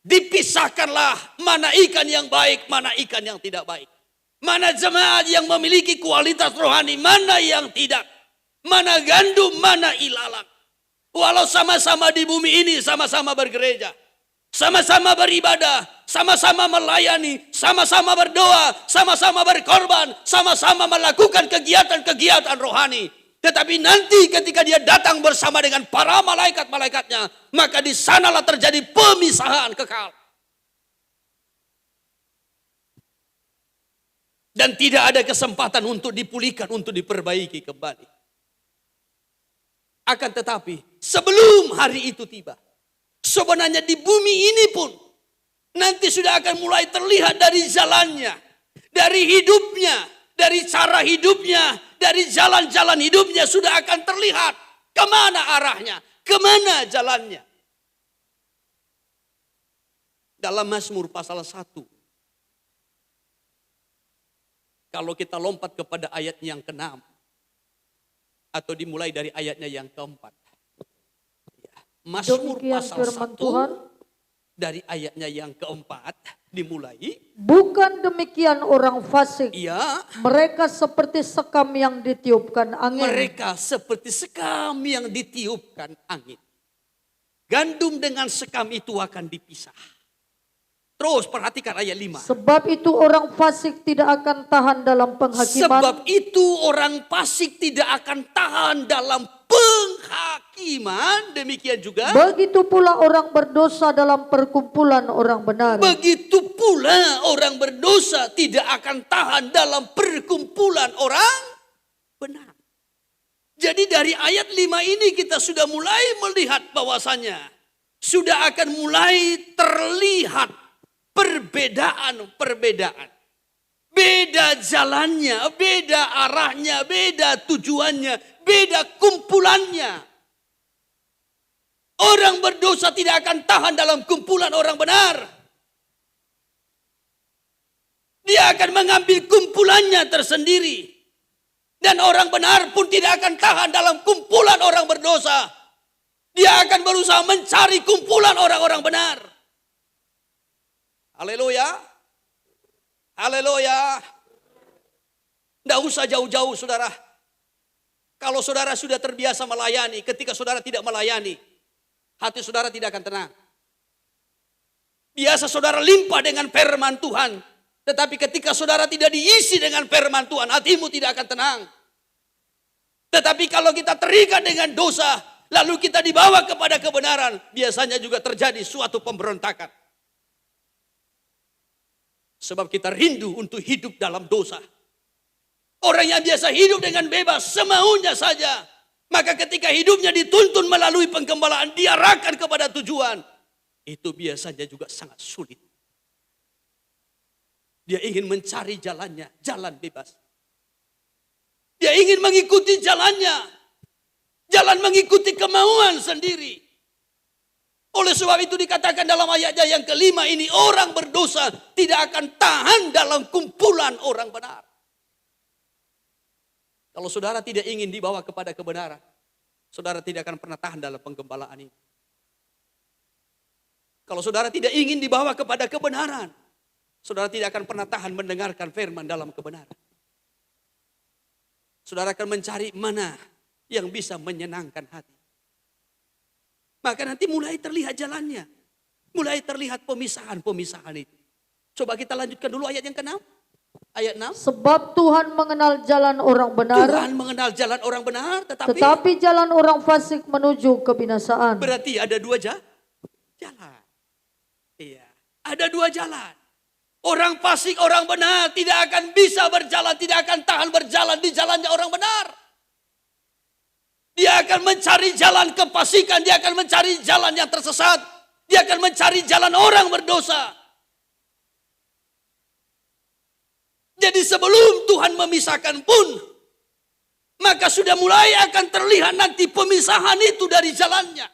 Dipisahkanlah mana ikan yang baik, mana ikan yang tidak baik. Mana jemaat yang memiliki kualitas rohani, mana yang tidak. Mana gandum, mana ilalang. Walau sama-sama di bumi ini, sama-sama bergereja. Sama-sama beribadah, sama-sama melayani, sama-sama berdoa, sama-sama berkorban, sama-sama melakukan kegiatan-kegiatan rohani. Tetapi nanti ketika dia datang bersama dengan para malaikat-malaikatnya, maka di sanalah terjadi pemisahan kekal. Dan tidak ada kesempatan untuk dipulihkan, untuk diperbaiki kembali. Akan tetapi sebelum hari itu tiba, sebenarnya di bumi ini pun nanti sudah akan mulai terlihat dari jalannya, dari hidupnya, dari cara hidupnya, dari jalan-jalan hidupnya sudah akan terlihat kemana arahnya, kemana jalannya. Dalam Mazmur pasal 1, kalau kita lompat kepada ayat yang ke-6, atau dimulai dari ayatnya yang ke-4. Mazmur pasal 1 dari ayatnya yang ke-4 dimulai. Bukan demikian orang fasik. Ya. Mereka seperti sekam yang ditiupkan angin. Mereka seperti sekam yang ditiupkan angin. Gandum dengan sekam itu akan dipisah. Terus perhatikan ayat 5. Sebab itu orang fasik tidak akan tahan dalam penghakiman. Sebab itu orang fasik tidak akan tahan dalam penghakiman. Demikian juga. Begitu pula orang berdosa dalam perkumpulan orang benar. Begitu pula orang berdosa tidak akan tahan dalam perkumpulan orang benar. Jadi dari ayat 5 ini kita sudah mulai melihat bahwasannya sudah akan mulai terlihat perbedaan-perbedaan. Beda jalannya, beda arahnya, beda tujuannya, beda kumpulannya. Orang berdosa tidak akan tahan dalam kumpulan orang benar. Dia akan mengambil kumpulannya tersendiri. Dan orang benar pun tidak akan tahan dalam kumpulan orang berdosa. Dia akan berusaha mencari kumpulan orang-orang benar. Haleluya. Haleluya. Tidak usah jauh-jauh saudara. Kalau saudara sudah terbiasa melayani, ketika saudara tidak melayani, hati saudara tidak akan tenang. Biasa saudara limpah dengan firman Tuhan. Tetapi ketika saudara tidak diisi dengan firman Tuhan, hatimu tidak akan tenang. Tetapi kalau kita terikat dengan dosa, lalu kita dibawa kepada kebenaran, biasanya juga terjadi suatu pemberontakan. Sebab kita rindu untuk hidup dalam dosa. Orang yang biasa hidup dengan bebas, semaunya saja. Maka ketika hidupnya dituntun melalui penggembalaan, diarahkan kepada tujuan. Itu biasanya juga sangat sulit. Dia ingin mencari jalannya, jalan bebas. Dia ingin mengikuti jalannya. Jalan mengikuti kemauan sendiri. Oleh sebab itu dikatakan dalam ayatnya yang kelima ini, orang berdosa tidak akan tahan dalam kumpulan orang benar. Kalau saudara tidak ingin dibawa kepada kebenaran, saudara tidak akan pernah tahan dalam penggembalaan ini. Kalau saudara tidak ingin dibawa kepada kebenaran, saudara tidak akan pernah tahan mendengarkan firman dalam kebenaran. Saudara akan mencari mana yang bisa menyenangkan hati. Maka nanti mulai terlihat jalannya. Mulai terlihat pemisahan-pemisahan itu. Coba kita lanjutkan dulu ayat yang ke-6. Ayat 6. Sebab Tuhan mengenal jalan orang benar, Tuhan mengenal jalan orang benar, tetapi jalan orang fasik menuju kebinasaan. berarti ada dua jalan. Iya, ada dua jalan. Orang fasik, orang benar tidak akan bisa berjalan, tidak akan tahan berjalan di jalannya orang benar. Dia akan mencari jalan kefasikan, dia akan mencari jalan yang tersesat. Dia akan mencari jalan orang berdosa. Jadi sebelum Tuhan memisahkan pun, maka sudah mulai akan terlihat nanti pemisahan itu dari jalannya.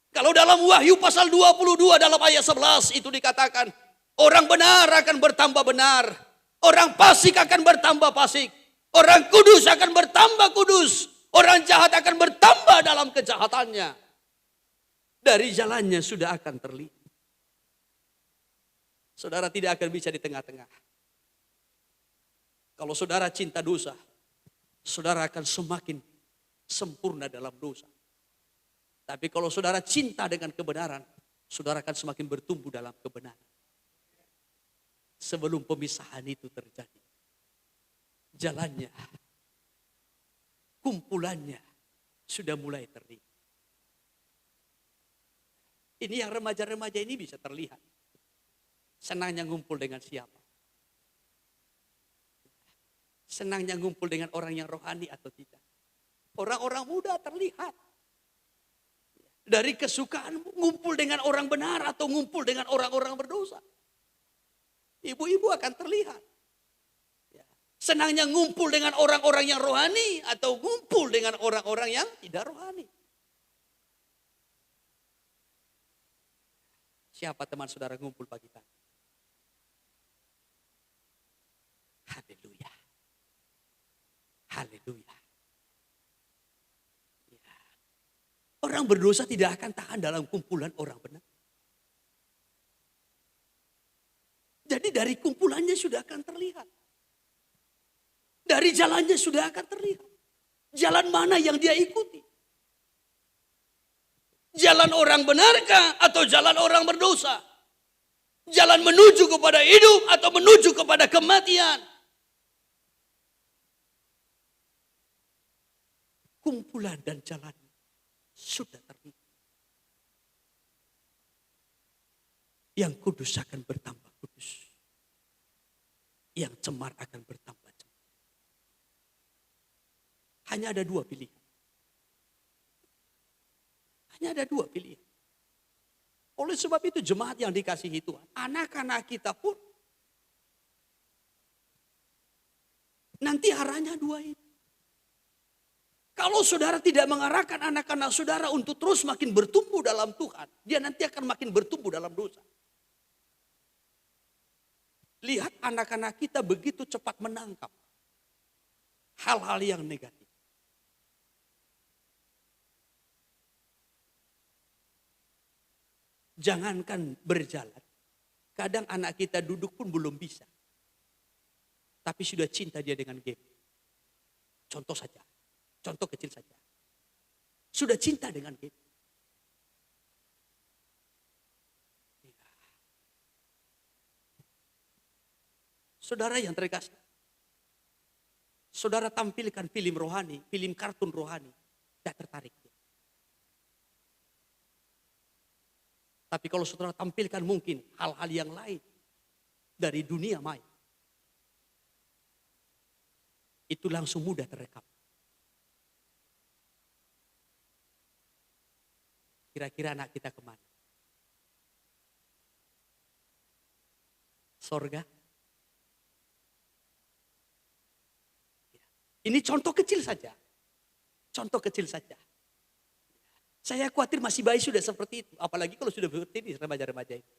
Kalau dalam Wahyu pasal 22 dalam ayat 11 itu dikatakan, orang benar akan bertambah benar, orang fasik akan bertambah fasik, orang kudus akan bertambah kudus, orang jahat akan bertambah dalam kejahatannya. Dari jalannya sudah akan terlihat. Saudara tidak akan bisa di tengah-tengah. Kalau saudara cinta dosa, saudara akan semakin sempurna dalam dosa. Tapi kalau saudara cinta dengan kebenaran, saudara akan semakin bertumbuh dalam kebenaran. Sebelum pemisahan itu terjadi, jalannya, kumpulannya sudah mulai terlihat. Ini yang remaja-remaja ini bisa terlihat. Senangnya ngumpul dengan siapa? Senangnya ngumpul dengan orang yang rohani atau tidak? Orang-orang muda terlihat. Dari kesukaan ngumpul dengan orang benar atau ngumpul dengan orang-orang berdosa. Ibu-ibu akan terlihat. Senangnya ngumpul dengan orang-orang yang rohani atau ngumpul dengan orang-orang yang tidak rohani. Siapa teman saudara ngumpul pagi tadi? Haleluya. Haleluya. Ya. Orang berdosa tidak akan tahan dalam kumpulan orang benar. Jadi dari kumpulannya sudah akan terlihat. Dari jalannya sudah akan terlihat. Jalan mana yang dia ikuti? Jalan orang benarkah atau jalan orang berdosa? Jalan menuju kepada hidup atau menuju kepada kematian? Kumpulan dan jalan sudah terlihat. Yang kudus akan bertambah kudus. Yang cemar akan bertambah cemar. Hanya ada dua pilihan. Hanya ada dua pilihan. Oleh sebab itu jemaat yang dikasihi Tuhan, anak-anak kita pun nanti arahnya dua ini. Kalau saudara tidak mengarahkan anak-anak saudara untuk terus makin bertumbuh dalam Tuhan, dia nanti akan makin bertumbuh dalam dosa. Lihat anak-anak kita begitu cepat menangkap hal-hal yang negatif. Jangankan berjalan, kadang anak kita duduk pun belum bisa. Tapi sudah cinta dia dengan game. Contoh saja, contoh kecil saja. Sudah cinta dengan game. Saudara yang terkasih, saudara tampilkan film rohani, film kartun rohani, tidak tertarik. Tapi kalau saudara tampilkan mungkin hal-hal yang lain dari dunia maya, itu langsung mudah terekam. Kira-kira anak kita kemana? Sorga? Ini contoh kecil saja. Contoh kecil saja. Saya khawatir masih bayi sudah seperti itu. Apalagi kalau sudah seperti ini remaja-remaja itu.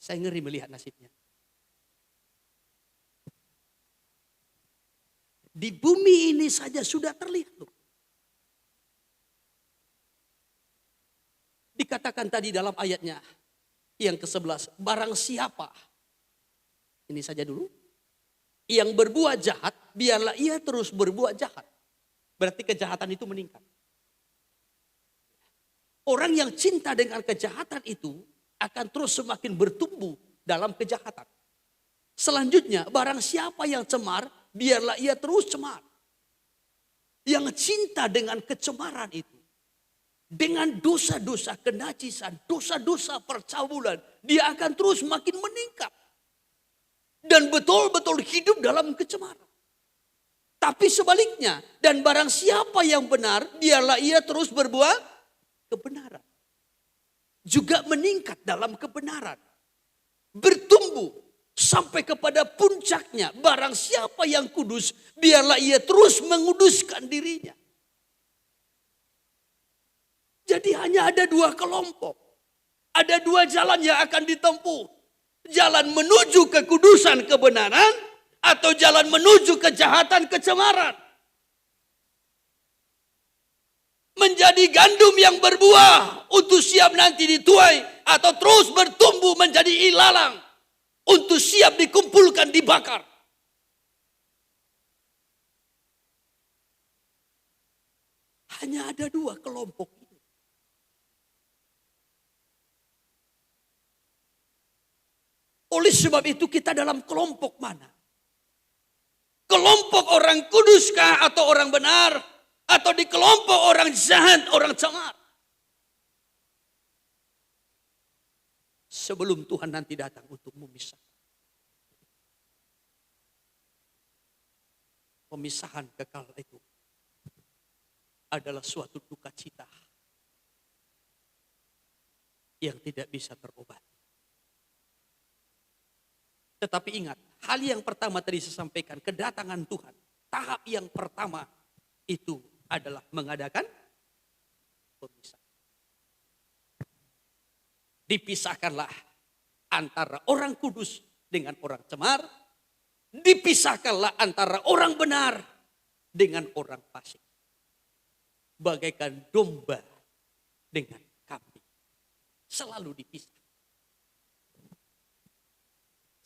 Saya ngeri melihat nasibnya. Di bumi ini saja sudah terlihat loh. Dikatakan tadi dalam ayatnya yang ke-11. Barang siapa. Ini saja dulu. Yang berbuat jahat, biarlah ia terus berbuat jahat. berarti kejahatan itu meningkat. Orang yang cinta dengan kejahatan itu akan terus semakin bertumbuh dalam kejahatan. Selanjutnya, barang siapa yang cemar, biarlah ia terus cemar. Yang cinta dengan kecemaran itu, dengan dosa-dosa kenajisan, dosa-dosa percabulan, dia akan terus makin meningkat. Dan betul-betul hidup dalam kecemaran. Tapi sebaliknya, dan barang siapa yang benar, biarlah ia terus berbuat kebenaran. Juga meningkat dalam kebenaran. Bertumbuh sampai kepada puncaknya. Barang siapa yang kudus, biarlah ia terus menguduskan dirinya. Jadi hanya ada dua kelompok. Ada dua jalan yang akan ditempuh. Jalan menuju kekudusan kebenaran atau jalan menuju kejahatan kecemaran. Menjadi gandum yang berbuah untuk siap nanti dituai atau terus bertumbuh menjadi ilalang untuk siap dikumpulkan dibakar. Hanya ada dua kelompok ini. Oleh sebab itu kita dalam kelompok mana? Kelompok orang kuduskah atau orang benar? Atau di kelompok orang jahat, orang cemar? Sebelum Tuhan nanti datang untuk memisahkan. Pemisahan kekal itu adalah suatu duka cita yang tidak bisa terobati. Tetapi ingat, hal yang pertama tadi saya sampaikan, kedatangan Tuhan. Tahap yang pertama itu adalah mengadakan pemisahan. Dipisahkanlah antara orang kudus dengan orang cemar. Dipisahkanlah antara orang benar dengan orang fasik. Bagaikan domba dengan kambing. Selalu dipisah.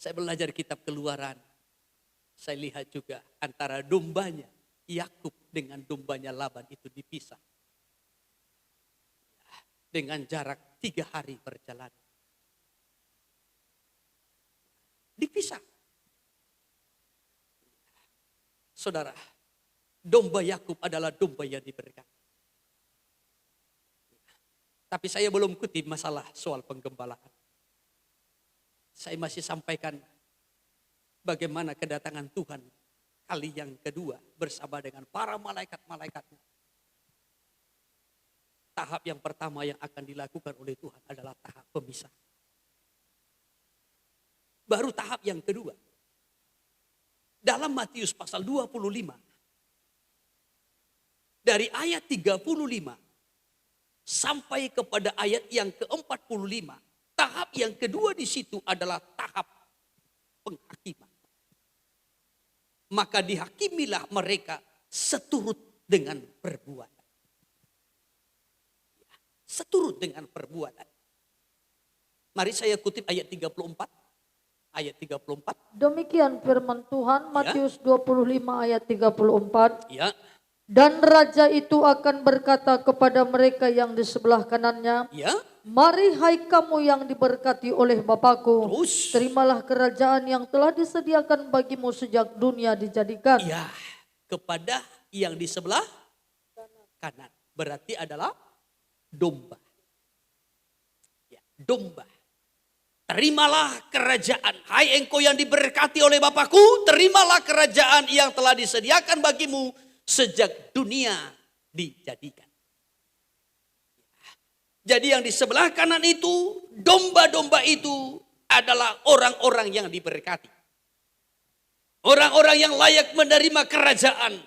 Saya belajar kitab Keluaran. Saya lihat juga antara dombanya Yakub dengan dombanya Laban itu dipisah. Dengan jarak 3 hari perjalanan. Dipisah. Saudara, domba Yakub adalah domba yang diberkati. Tapi saya belum kutip masalah soal penggembalaan. Saya masih sampaikan bagaimana kedatangan Tuhan kali yang kedua bersama dengan para malaikat-malaikatnya. Tahap yang pertama yang akan dilakukan oleh Tuhan adalah tahap pemisah. Baru tahap yang kedua. Dalam Matius pasal 25. Dari ayat 35 sampai kepada ayat yang ke-45. Tahap yang kedua di situ adalah tahap penghakiman. Maka dihakimilah mereka seturut dengan perbuatan. Seturut dengan perbuatan. Mari saya kutip ayat 34. Ayat 34. Demikian firman Tuhan, Matius 25 ayat 34. Ya. Dan raja itu akan berkata kepada mereka yang di sebelah kanannya, Ya. mari hai kamu yang diberkati oleh Bapakku, Terus. terimalah kerajaan yang telah disediakan bagimu sejak dunia dijadikan. Ya. Kepada yang di sebelah kanan. Berarti adalah domba. Ya, domba. Terimalah kerajaan. Hai engkau yang diberkati oleh Bapakku, terimalah kerajaan yang telah disediakan bagimu sejak dunia dijadikan. Jadi yang di sebelah kanan itu, domba-domba itu adalah orang-orang yang diberkati. Orang-orang yang layak menerima kerajaan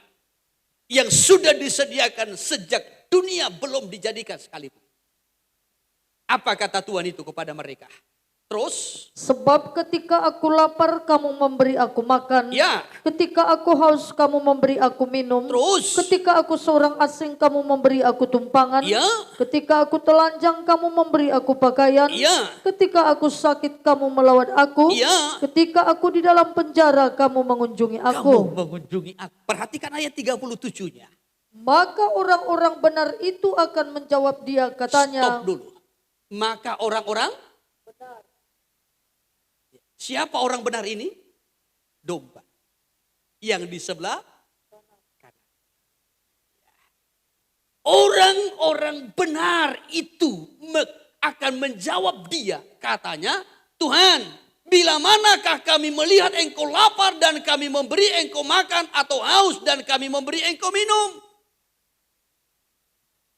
yang sudah disediakan sejak dunia belum dijadikan sekalipun. Apa kata Tuhan itu kepada mereka? Terus, Sebab ketika aku lapar kamu memberi aku makan. ya, Ketika aku haus kamu memberi aku minum. terus, Ketika aku seorang asing kamu memberi aku tumpangan. ya, Ketika aku telanjang kamu memberi aku pakaian. ya, Ketika aku sakit kamu melawat aku. ya. Ketika aku di dalam penjara kamu mengunjungi Kamu aku. mengunjungi aku. Perhatikan ayat 37-nya. Maka orang-orang benar itu akan menjawab dia, katanya. Stop dulu. Maka orang-orang benar. Siapa orang benar ini? Domba. Yang di sebelah kanan. Orang-orang benar itu akan menjawab dia. Katanya, Tuhan, bila manakah kami melihat engkau lapar dan kami memberi engkau makan, atau haus dan kami memberi engkau minum?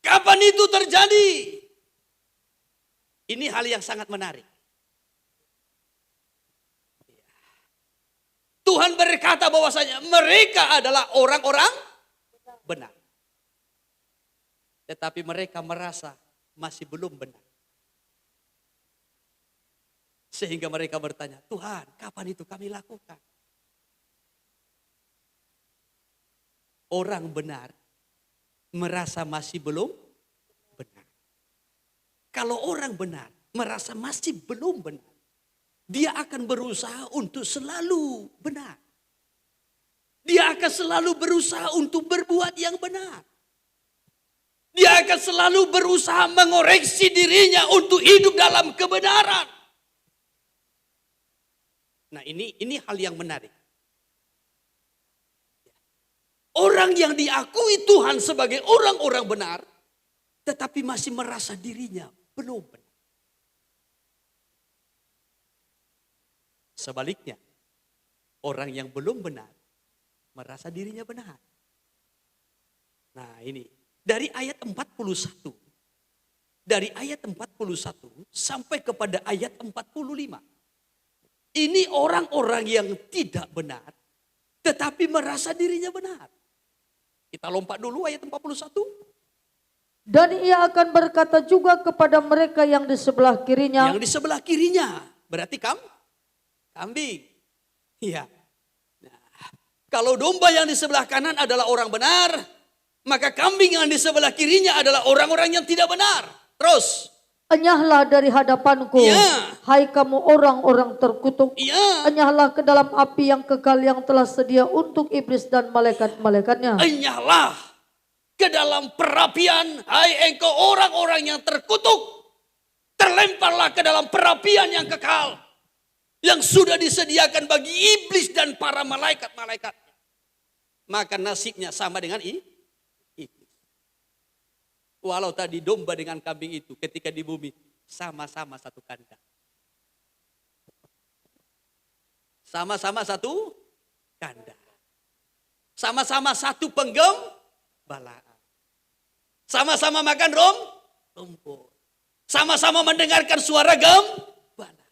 Kapan itu terjadi? Ini hal yang sangat menarik. Tuhan berkata bahwasanya mereka adalah orang-orang benar. Tetapi mereka merasa masih belum benar. Sehingga mereka bertanya, Tuhan, kapan itu kami lakukan? Orang benar merasa masih belum benar. Kalau orang benar merasa masih belum benar, dia akan berusaha untuk selalu benar. Dia akan selalu berusaha untuk berbuat yang benar. Dia akan selalu berusaha mengoreksi dirinya untuk hidup dalam kebenaran. Nah, ini hal yang menarik. Orang yang diakui Tuhan sebagai orang-orang benar, tetapi masih merasa dirinya belum benar. Sebaliknya, orang yang belum benar, merasa dirinya benar. Nah ini, dari ayat 41. Dari ayat 41 sampai kepada ayat 45. Ini orang-orang yang tidak benar, tetapi merasa dirinya benar. Kita lompat dulu ayat 41. Dan ia akan berkata juga kepada mereka yang di sebelah kirinya. Yang di sebelah kirinya, berarti kambing. Iya. Nah, kalau domba yang di sebelah kanan adalah orang benar, maka kambing yang di sebelah kirinya adalah orang-orang yang tidak benar. Terus. Enyahlah dari hadapanku, Ya. hai kamu orang-orang terkutuk. Iya. Enyahlah ke dalam api yang kekal yang telah sedia untuk iblis dan malaikat-malaikatnya. Enyahlah ke dalam perapian, hai engkau orang-orang yang terkutuk. Terlemparlah ke dalam perapian yang kekal, yang sudah disediakan bagi iblis dan para malaikat-malaikat. Maka nasibnya sama dengan iblis. Walau tadi domba dengan kambing itu ketika di bumi sama-sama satu kandang. Sama-sama satu kandang. Sama-sama satu penggembalaan. Sama-sama makan rumput. Sama-sama mendengarkan suara gembala.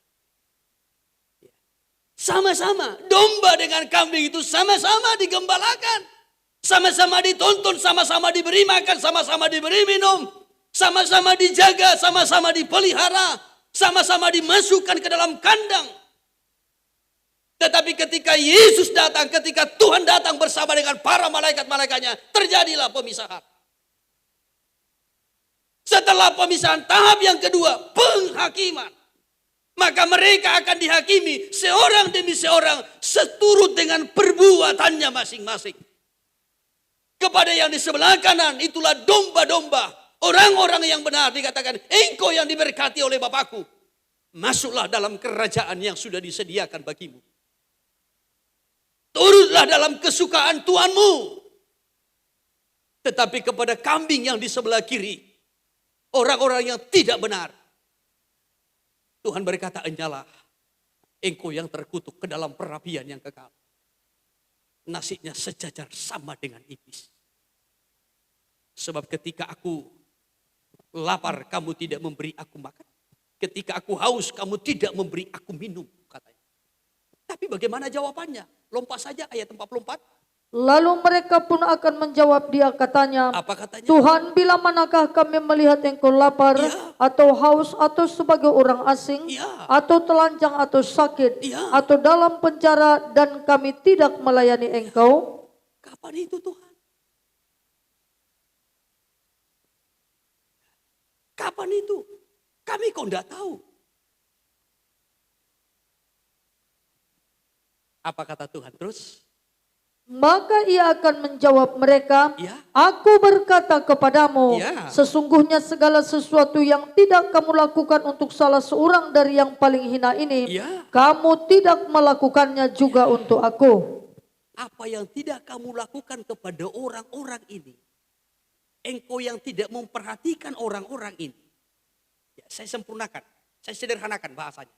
Sama-sama domba dengan kambing itu sama-sama digembalakan. Sama-sama dituntun, sama-sama diberi makan, sama-sama diberi minum. Sama-sama dijaga, sama-sama dipelihara. Sama-sama dimasukkan ke dalam kandang. Tetapi ketika Yesus datang, ketika Tuhan datang bersama dengan para malaikat-malaikatnya, terjadilah pemisahan. Setelah pemisahan tahap yang kedua, penghakiman. Maka mereka akan dihakimi seorang demi seorang seturut dengan perbuatannya masing-masing. Kepada yang di sebelah kanan itulah domba-domba. Orang-orang yang benar dikatakan, engkau yang diberkati oleh Bapakku. Masuklah dalam kerajaan yang sudah disediakan bagimu. Turutlah dalam kesukaan Tuhanmu. Tetapi kepada kambing yang di sebelah kiri, orang-orang yang tidak benar, Tuhan berkata, enyahlah engkau yang terkutuk ke dalam perapian yang kekal. Nasibnya sejajar sama dengan iblis. Sebab ketika aku lapar, kamu tidak memberi aku makan. Ketika aku haus, kamu tidak memberi aku minum, katanya. Tapi bagaimana jawabannya? Lompat saja ayat 44. Lalu mereka pun akan menjawab dia, katanya. Apa katanya? Tuhan, bila manakah kami melihat engkau lapar, Ya. atau haus, atau sebagai orang asing, Ya. atau telanjang, atau sakit, Ya. atau dalam penjara, dan kami tidak melayani engkau? Kapan itu Tuhan? Kapan itu? Kami kok enggak tahu. Apa kata Tuhan terus? Maka ia akan menjawab mereka, Ya. Aku berkata kepadamu, Ya. sesungguhnya segala sesuatu yang tidak kamu lakukan untuk salah seorang dari yang paling hina ini, Ya. kamu tidak melakukannya juga untuk aku. Apa yang tidak kamu lakukan kepada orang-orang ini, engkau yang tidak memperhatikan orang-orang ini. Ya, saya sempurnakan, saya sederhanakan bahasanya.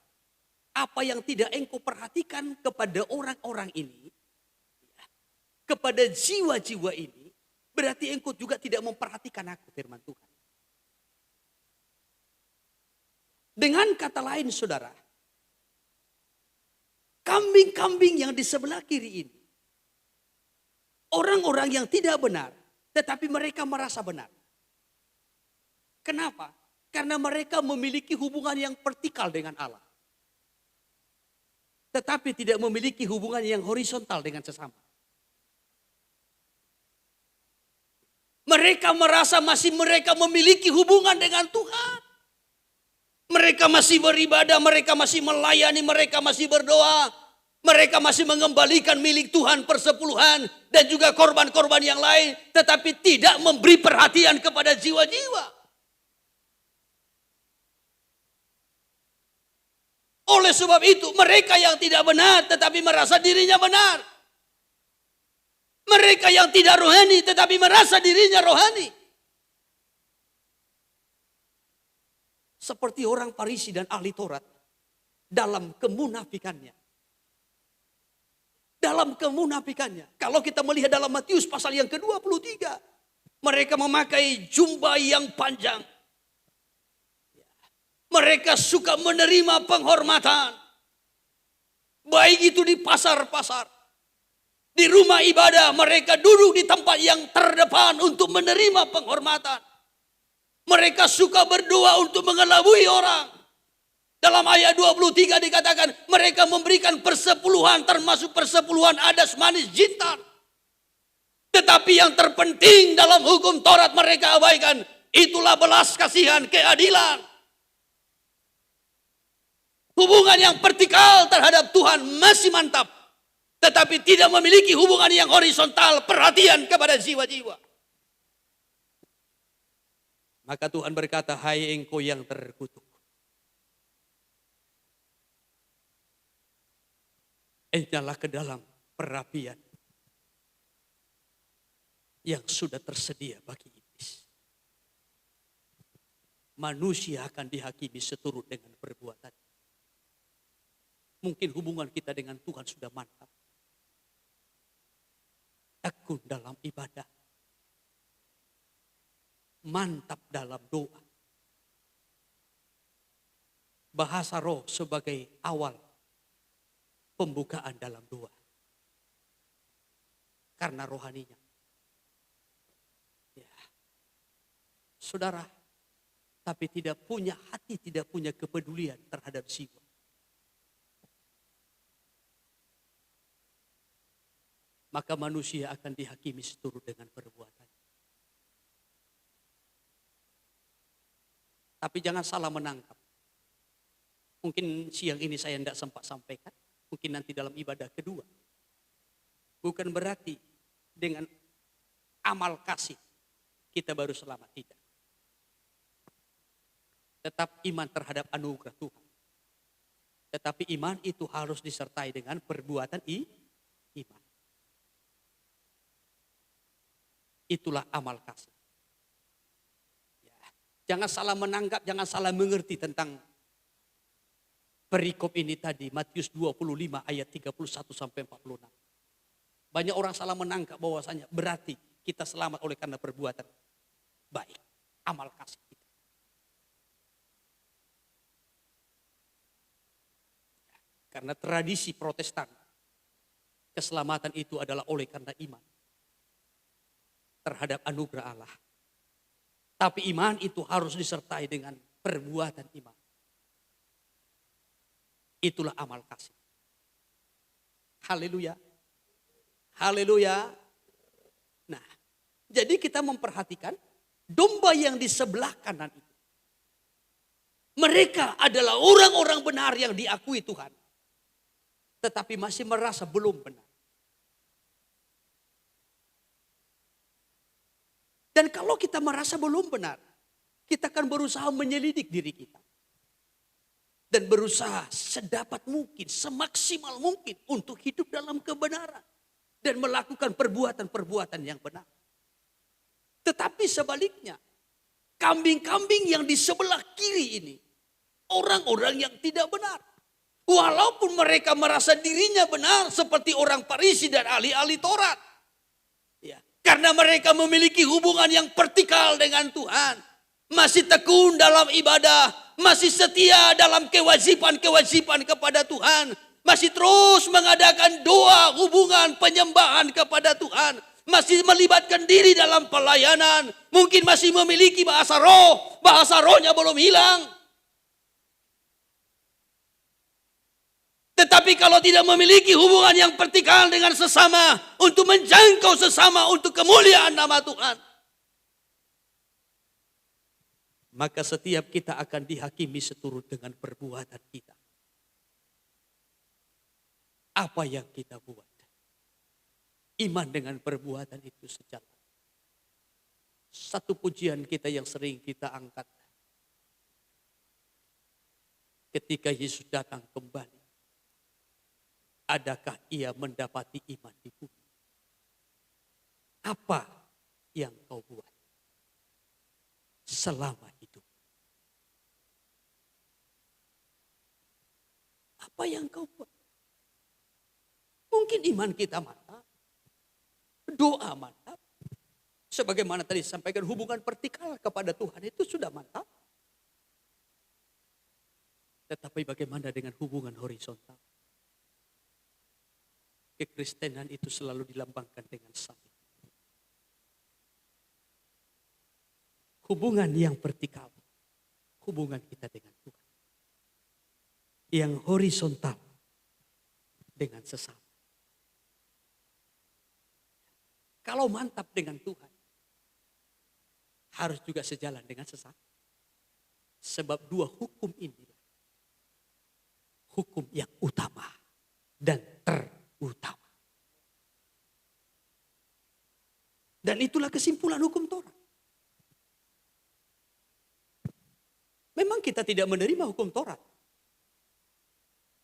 Apa yang tidak engkau perhatikan kepada orang-orang ini, ya, kepada jiwa-jiwa ini, berarti engkau juga tidak memperhatikan aku, firman Tuhan. Dengan kata lain saudara, kambing-kambing yang di sebelah kiri ini, orang-orang yang tidak benar, tetapi mereka merasa benar. Kenapa? Karena mereka memiliki hubungan yang vertikal dengan Allah. Tetapi tidak memiliki hubungan yang horizontal dengan sesama. Mereka merasa mereka memiliki hubungan dengan Tuhan. Mereka masih beribadah, mereka masih melayani, mereka masih berdoa. Mereka masih mengembalikan milik Tuhan persepuluhan dan juga korban-korban yang lain. Tetapi tidak memberi perhatian kepada jiwa-jiwa. Oleh sebab itu mereka yang tidak benar tetapi merasa dirinya benar. Mereka yang tidak rohani tetapi merasa dirinya rohani. Seperti orang Farisi dan ahli Taurat dalam kemunafikannya. Dalam kemunafikannya. Kalau kita melihat dalam Matius pasal yang ke-23. Mereka memakai jubah yang panjang. Mereka suka menerima penghormatan. Baik itu di pasar-pasar. Di rumah ibadah mereka duduk di tempat yang terdepan untuk menerima penghormatan. Mereka suka berdoa untuk mengelabui orang. Dalam ayat 23 dikatakan mereka memberikan persepuluhan termasuk persepuluhan adas manis jintan. Tetapi yang terpenting dalam hukum Taurat mereka abaikan. Itulah belas kasihan, keadilan. Hubungan yang vertikal terhadap Tuhan masih mantap. Tetapi tidak memiliki hubungan yang horizontal, perhatian kepada jiwa-jiwa. Maka Tuhan berkata, hai engkau yang terkutuk. Enyalah ke dalam perapian yang sudah tersedia bagi iblis. Manusia akan dihakimi seturut dengan perbuatan. Mungkin hubungan kita dengan Tuhan sudah mantap. Tekun dalam ibadah. Mantap dalam doa. Bahasa roh sebagai awal pembukaan dalam doa. Karena rohaninya. Ya. Saudara, tapi tidak punya hati, tidak punya kepedulian terhadap jiwa. Maka manusia akan dihakimi seturut dengan perbuatan. Tapi jangan salah menangkap. Mungkin siang ini saya tidak sempat sampaikan. Mungkin nanti dalam ibadah kedua. Bukan berarti dengan amal kasih kita baru selamat, tidak. Tetap iman terhadap anugerah Tuhan. Tetapi iman itu harus disertai dengan perbuatan iman. Itulah amal kasih. Ya, jangan salah menanggap, jangan salah mengerti tentang perikop ini tadi, Matius 25 ayat 31 sampai 46. Banyak orang salah menangkap bahwasanya berarti kita selamat oleh karena perbuatan baik, amal kasih kita. Karena tradisi Protestan, keselamatan itu adalah oleh karena iman terhadap anugerah Allah. Tapi iman itu harus disertai dengan perbuatan iman. Itulah amal kasih. Haleluya. Haleluya. Nah, jadi kita memperhatikan domba yang di sebelah kanan itu. Mereka adalah orang-orang benar yang diakui Tuhan. Tetapi masih merasa belum benar. Dan kalau kita merasa belum benar, kita akan berusaha menyelidik diri kita. Dan berusaha sedapat mungkin, semaksimal mungkin untuk hidup dalam kebenaran. Dan melakukan perbuatan-perbuatan yang benar. Tetapi sebaliknya, kambing-kambing yang di sebelah kiri ini, orang-orang yang tidak benar. Walaupun mereka merasa dirinya benar seperti orang Farisi dan ahli-ahli Taurat. Ya, karena mereka memiliki hubungan yang vertikal dengan Tuhan. Masih tekun dalam ibadah, masih setia dalam kewajiban-kewajiban kepada Tuhan. Masih terus mengadakan doa, hubungan, penyembahan kepada Tuhan. Masih melibatkan diri dalam pelayanan. Mungkin masih memiliki bahasa rohnya belum hilang. Tetapi kalau tidak memiliki hubungan yang vertikal dengan sesama, untuk menjangkau sesama, untuk kemuliaan nama Tuhan, maka setiap kita akan dihakimi seturut dengan perbuatan kita. Apa yang kita buat? Iman dengan perbuatan itu sejalan. Satu pujian kita yang sering kita angkat. Ketika Yesus datang kembali, adakah ia mendapati iman di bumi? Apa yang kau buat selama hidup? Apa yang kau buat? Mungkin iman kita mantap, doa mantap. Sebagaimana tadi disampaikan, hubungan vertikal kepada Tuhan itu sudah mantap. Tetapi bagaimana dengan hubungan horizontal? Kekristenan itu selalu dilambangkan dengan salib. Hubungan yang vertikal, hubungan kita dengan Tuhan. Yang horizontal dengan sesama. Kalau mantap dengan Tuhan, harus juga sejalan dengan sesama. Sebab dua hukum inilah hukum yang utama dan terutama. Dan itulah kesimpulan hukum Taurat. Memang kita tidak menerima hukum Taurat.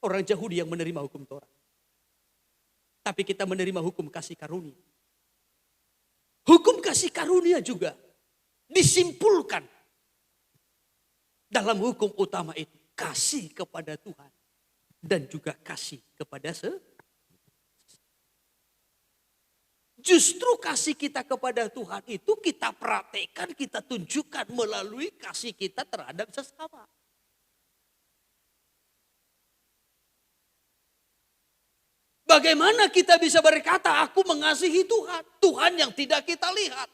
Orang Yahudi yang menerima hukum Taurat. Tapi kita menerima hukum kasih karunia. Hukum kasih karunia juga disimpulkan dalam hukum utama itu. Kasih kepada Tuhan dan juga kasih kepada Justru kasih kita kepada Tuhan itu kita praktekkan, kita tunjukkan melalui kasih kita terhadap sesama. Bagaimana kita bisa berkata aku mengasihi Tuhan, Tuhan yang tidak kita lihat?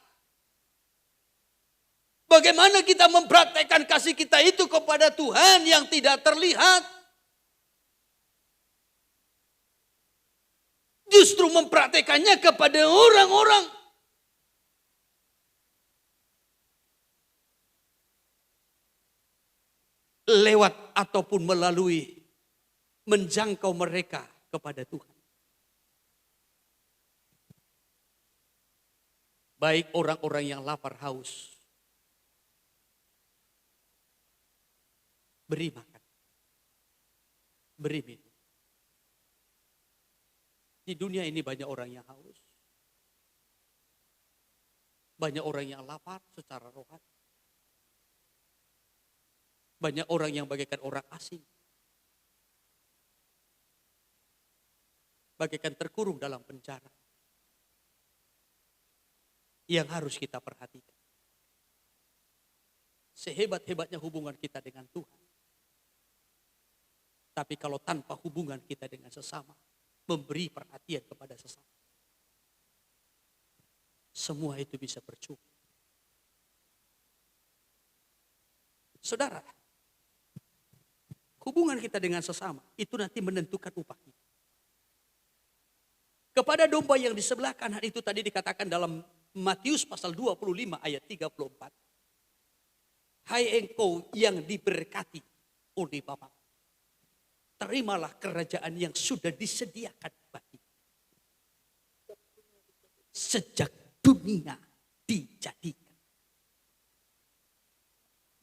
Bagaimana kita mempraktekkan kasih kita itu kepada Tuhan yang tidak terlihat? Justru mempraktekannya kepada orang-orang lewat ataupun melalui menjangkau mereka kepada Tuhan. Baik orang-orang yang lapar haus, beri makan, beri minum. Di dunia ini banyak orang yang haus. Banyak orang yang lapar secara rohani. Banyak orang yang bagaikan orang asing. Bagaikan terkurung dalam penjara. Yang harus kita perhatikan. Sehebat-hebatnya hubungan kita dengan Tuhan. Tapi kalau tanpa hubungan kita dengan sesama, memberi perhatian kepada sesama, semua itu bisa percuma. Saudara, hubungan kita dengan sesama itu nanti menentukan upah kita. Kepada domba yang di sebelah kanan itu tadi dikatakan dalam Matius pasal 25 ayat 34. Hai engkau yang diberkati oleh Bapa, terimalah kerajaan yang sudah disediakan bagi sejak dunia dijadikan.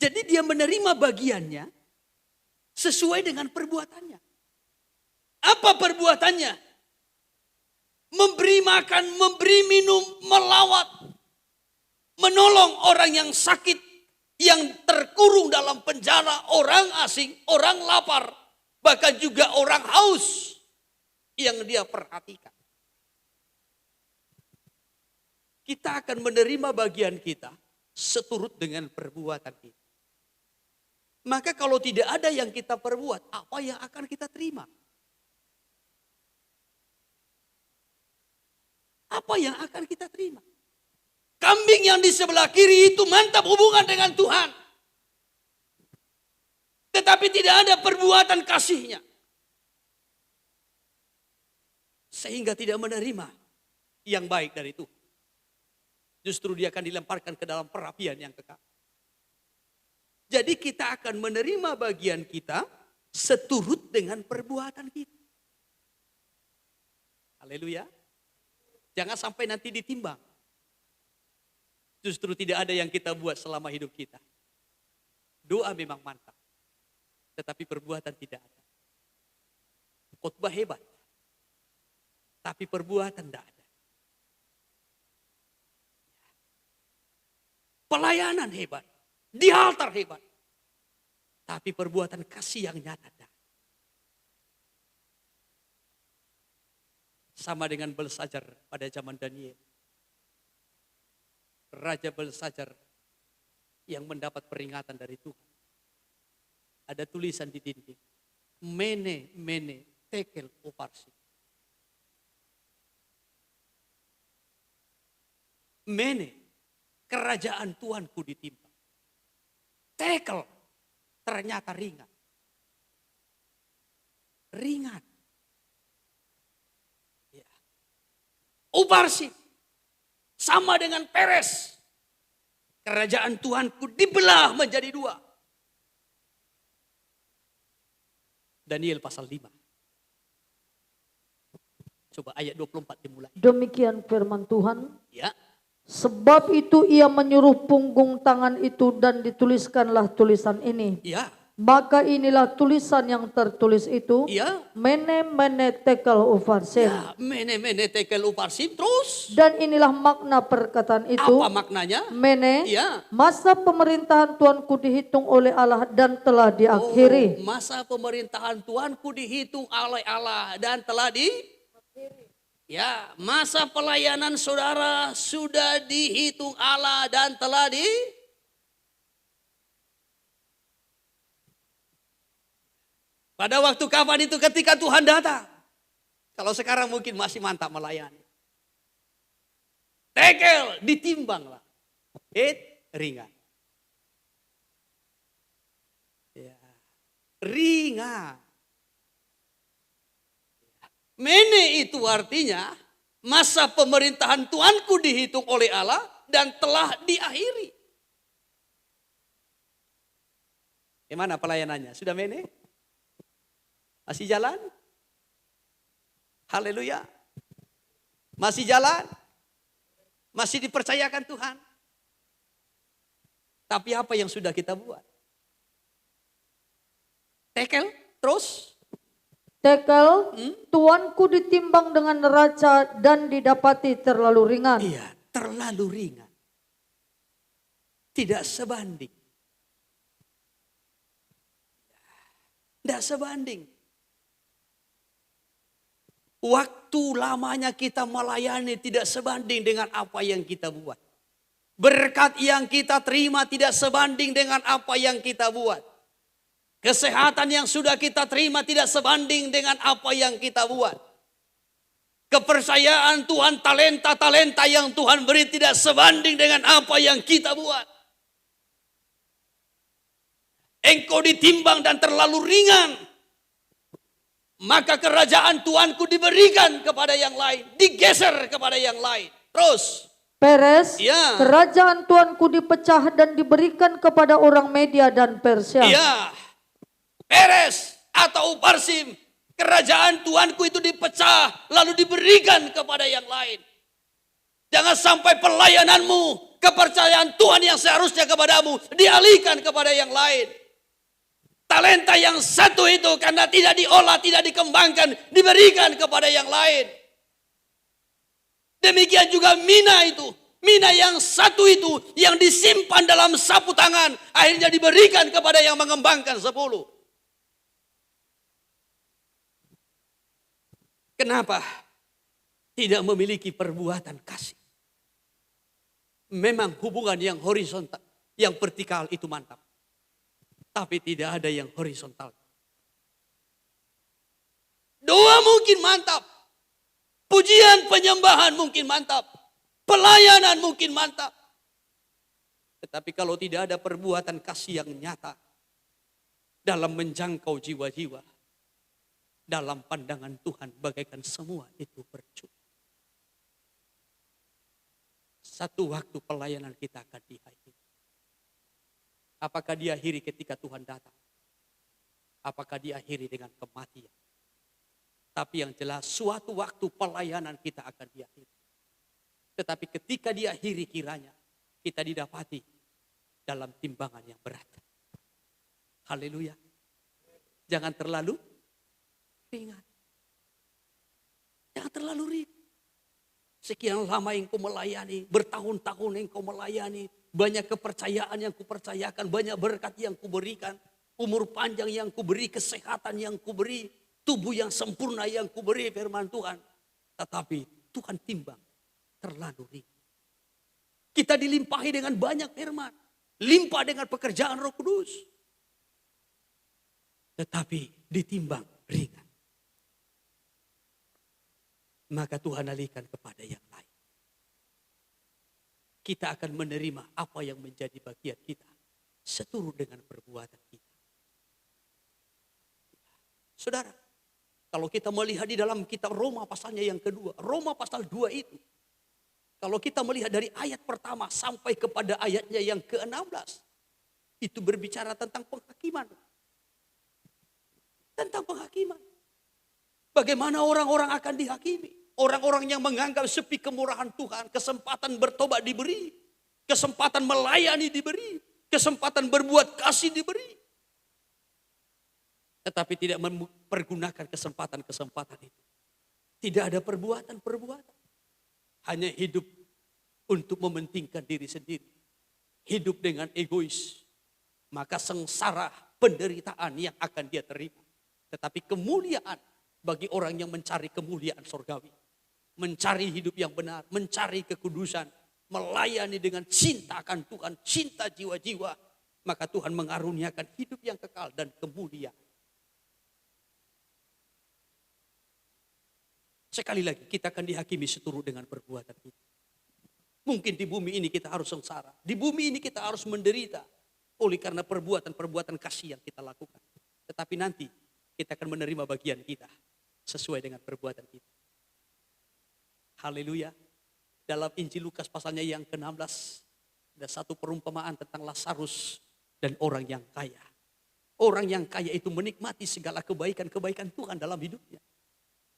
Jadi dia menerima bagiannya sesuai dengan perbuatannya. Apa perbuatannya? Memberi makan, memberi minum, melawat, menolong orang yang sakit, yang terkurung dalam penjara, orang asing, orang lapar, bahkan juga orang haus yang dia perhatikan. Kita akan menerima bagian kita seturut dengan perbuatan kita. Maka kalau tidak ada yang kita perbuat, apa yang akan kita terima? Apa yang akan kita terima? Kambing yang di sebelah kiri itu mantap hubungan dengan Tuhan. Tetapi tidak ada perbuatan kasihnya. Sehingga tidak menerima yang baik dari Tuhan. Justru dia akan dilemparkan ke dalam perapian yang kekal. Jadi kita akan menerima bagian kita seturut dengan perbuatan kita. Haleluya. Jangan sampai nanti ditimbang. Justru tidak ada yang kita buat selama hidup kita. Doa memang mantap. Tetapi perbuatan tidak ada. Khotbah hebat. Tapi perbuatan tidak ada. Pelayanan hebat. Di altar hebat. Tapi perbuatan kasih yang nyata ada. Sama dengan Belsajar pada zaman Daniel. Raja Belsajar yang mendapat peringatan dari Tuhan. Ada tulisan di dinding. Mene, mene, tekel, uparsi. Mene, kerajaan Tuanku ditimpa. Tekel, ternyata ringan. Ringan. Ya. Uparsi, sama dengan Peres. Kerajaan Tuanku dibelah menjadi dua. Daniel pasal 5. Coba ayat 24 dimulai. Demikian firman Tuhan. Ya. Sebab itu ia menyuruh punggung tangan itu dan dituliskanlah tulisan ini. Ya. Maka inilah tulisan yang tertulis itu. Ya. Mene mene tekel ufarsin. Ya. Mene mene tekel uparsim terus. Dan inilah makna perkataan itu. Apa maknanya? Mene, Ya. masa pemerintahan Tuanku dihitung oleh Allah dan telah diakhiri. Masa pemerintahan Tuanku dihitung oleh Allah dan telah Ya, masa pelayanan saudara sudah dihitung Allah dan telah Pada waktu kapan itu ketika Tuhan datang? Kalau sekarang mungkin masih mantap melayani. Tekel, ditimbanglah. Ringan. Ya. Ringan. Mene itu artinya masa pemerintahan Tuanku dihitung oleh Allah dan telah diakhiri. Gimana pelayanannya? Sudah mene? Masih jalan? Haleluya. Masih jalan? Masih dipercayakan Tuhan? Tapi apa yang sudah kita buat? Tekel? Terus? Tekel, Tuanku ditimbang dengan neraca dan didapati terlalu ringan. Iya, terlalu ringan. Tidak sebanding. Tidak sebanding. Waktu lamanya kita melayani tidak sebanding dengan apa yang kita buat. Berkat yang kita terima tidak sebanding dengan apa yang kita buat. Kesehatan yang sudah kita terima tidak sebanding dengan apa yang kita buat. Kepercayaan Tuhan, talenta-talenta yang Tuhan beri tidak sebanding dengan apa yang kita buat. Engkau ditimbang dan terlalu ringan. Maka kerajaan Tuanku diberikan kepada yang lain. Digeser kepada yang lain. Terus. Peres, Ya. kerajaan Tuanku dipecah dan diberikan kepada orang Media dan Persia. Ya. Peres atau Parsim. Kerajaan Tuanku itu dipecah. Lalu diberikan kepada yang lain. Jangan sampai pelayananmu Kepercayaan Tuhan yang seharusnya kepadamu dialihkan kepada yang lain. Talenta yang satu itu karena tidak diolah, tidak dikembangkan, diberikan kepada yang lain. Demikian juga mina itu. Mina yang satu itu yang disimpan dalam sapu tangan akhirnya diberikan kepada yang mengembangkan 10. Kenapa tidak memiliki perbuatan kasih? Memang hubungan yang horizontal, yang vertikal itu mantap. Tapi tidak ada yang horizontal. Doa mungkin mantap. Pujian penyembahan mungkin mantap. Pelayanan mungkin mantap. Tetapi kalau tidak ada perbuatan kasih yang nyata dalam menjangkau jiwa-jiwa, dalam pandangan Tuhan bagaikan semua itu percuma. Satu waktu pelayanan kita akan diakhiri. Apakah diakhiri ketika Tuhan datang? Apakah diakhiri dengan kematian? Tapi yang jelas suatu waktu pelayanan kita akan diakhiri. Tetapi ketika diakhiri kiranya kita didapati dalam timbangan yang berat. Haleluya. Jangan terlalu ringan. Jangan terlalu ringan. Sekian lama engkau melayani, bertahun-tahun engkau melayani. Banyak kepercayaan yang kupercayakan, banyak berkat yang kuberikan. Umur panjang yang kuberi, kesehatan yang kuberi. Tubuh yang sempurna yang kuberi firman Tuhan. Tetapi Tuhan timbang terlalu ringan. Kita dilimpahi dengan banyak firman. Limpah dengan pekerjaan Roh Kudus. Tetapi ditimbang ringan. Maka Tuhan alihkan kepada yang lain. Kita akan menerima apa yang menjadi bagian kita. Seturut dengan perbuatan kita. Saudara, kalau kita melihat di dalam kitab Roma pasalnya yang kedua. Roma pasal 2 itu. Kalau kita melihat dari ayat pertama sampai kepada ayatnya yang ke-16. Itu berbicara tentang penghakiman. Tentang penghakiman. Bagaimana orang-orang akan dihakimi. Orang-orang yang menganggap sepi kemurahan Tuhan. Kesempatan bertobat diberi. Kesempatan melayani diberi. Kesempatan berbuat kasih diberi. Tetapi tidak mempergunakan kesempatan-kesempatan itu. Tidak ada perbuatan-perbuatan. Hanya hidup untuk mementingkan diri sendiri. Hidup dengan egois. Maka sengsara penderitaan yang akan dia terima. Tetapi kemuliaan bagi orang yang mencari kemuliaan surgawi. Mencari hidup yang benar. Mencari kekudusan. Melayani dengan cinta akan Tuhan. Cinta jiwa-jiwa. Maka Tuhan mengaruniakan hidup yang kekal dan kemuliaan. Sekali lagi kita akan dihakimi seturut dengan perbuatan kita. Mungkin di bumi ini kita harus sengsara. Di bumi ini kita harus menderita. Oleh karena perbuatan-perbuatan kasih yang kita lakukan. Tetapi nanti kita akan menerima bagian kita. Sesuai dengan perbuatan kita. Haleluya. Dalam Injil Lukas pasalnya yang ke-16. Ada satu perumpamaan tentang Lazarus dan orang yang kaya. Orang yang kaya itu menikmati segala kebaikan-kebaikan Tuhan dalam hidupnya.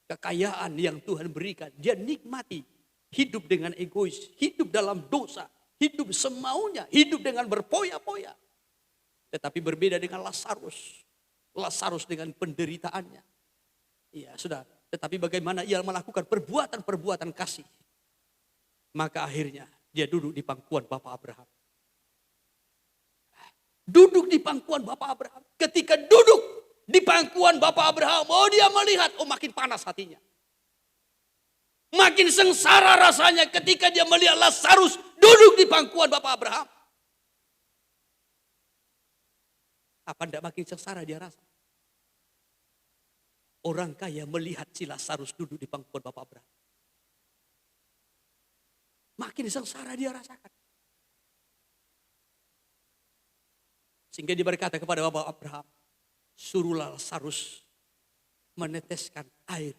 Kekayaan yang Tuhan berikan. Dia nikmati. Hidup dengan egois. Hidup dalam dosa. Hidup semaunya. Hidup dengan berpoya-poya. Tetapi berbeda dengan Lazarus. Lazarus dengan penderitaannya. Iya sudah. Tetapi bagaimana ia melakukan perbuatan-perbuatan kasih. Maka akhirnya dia duduk di pangkuan Bapak Abraham. Duduk di pangkuan Bapak Abraham. Ketika duduk di pangkuan Bapak Abraham, oh dia melihat, oh makin panas hatinya. Makin sengsara rasanya ketika dia melihat Lazarus duduk di pangkuan Bapak Abraham. Apa tidak makin sengsara dia rasa? Orang kaya melihat si Lazarus duduk di pangkuan Bapak Abraham. Makin sengsara dia rasakan. Sehingga dia berkata kepada Bapak Abraham, suruhlah Lazarus meneteskan air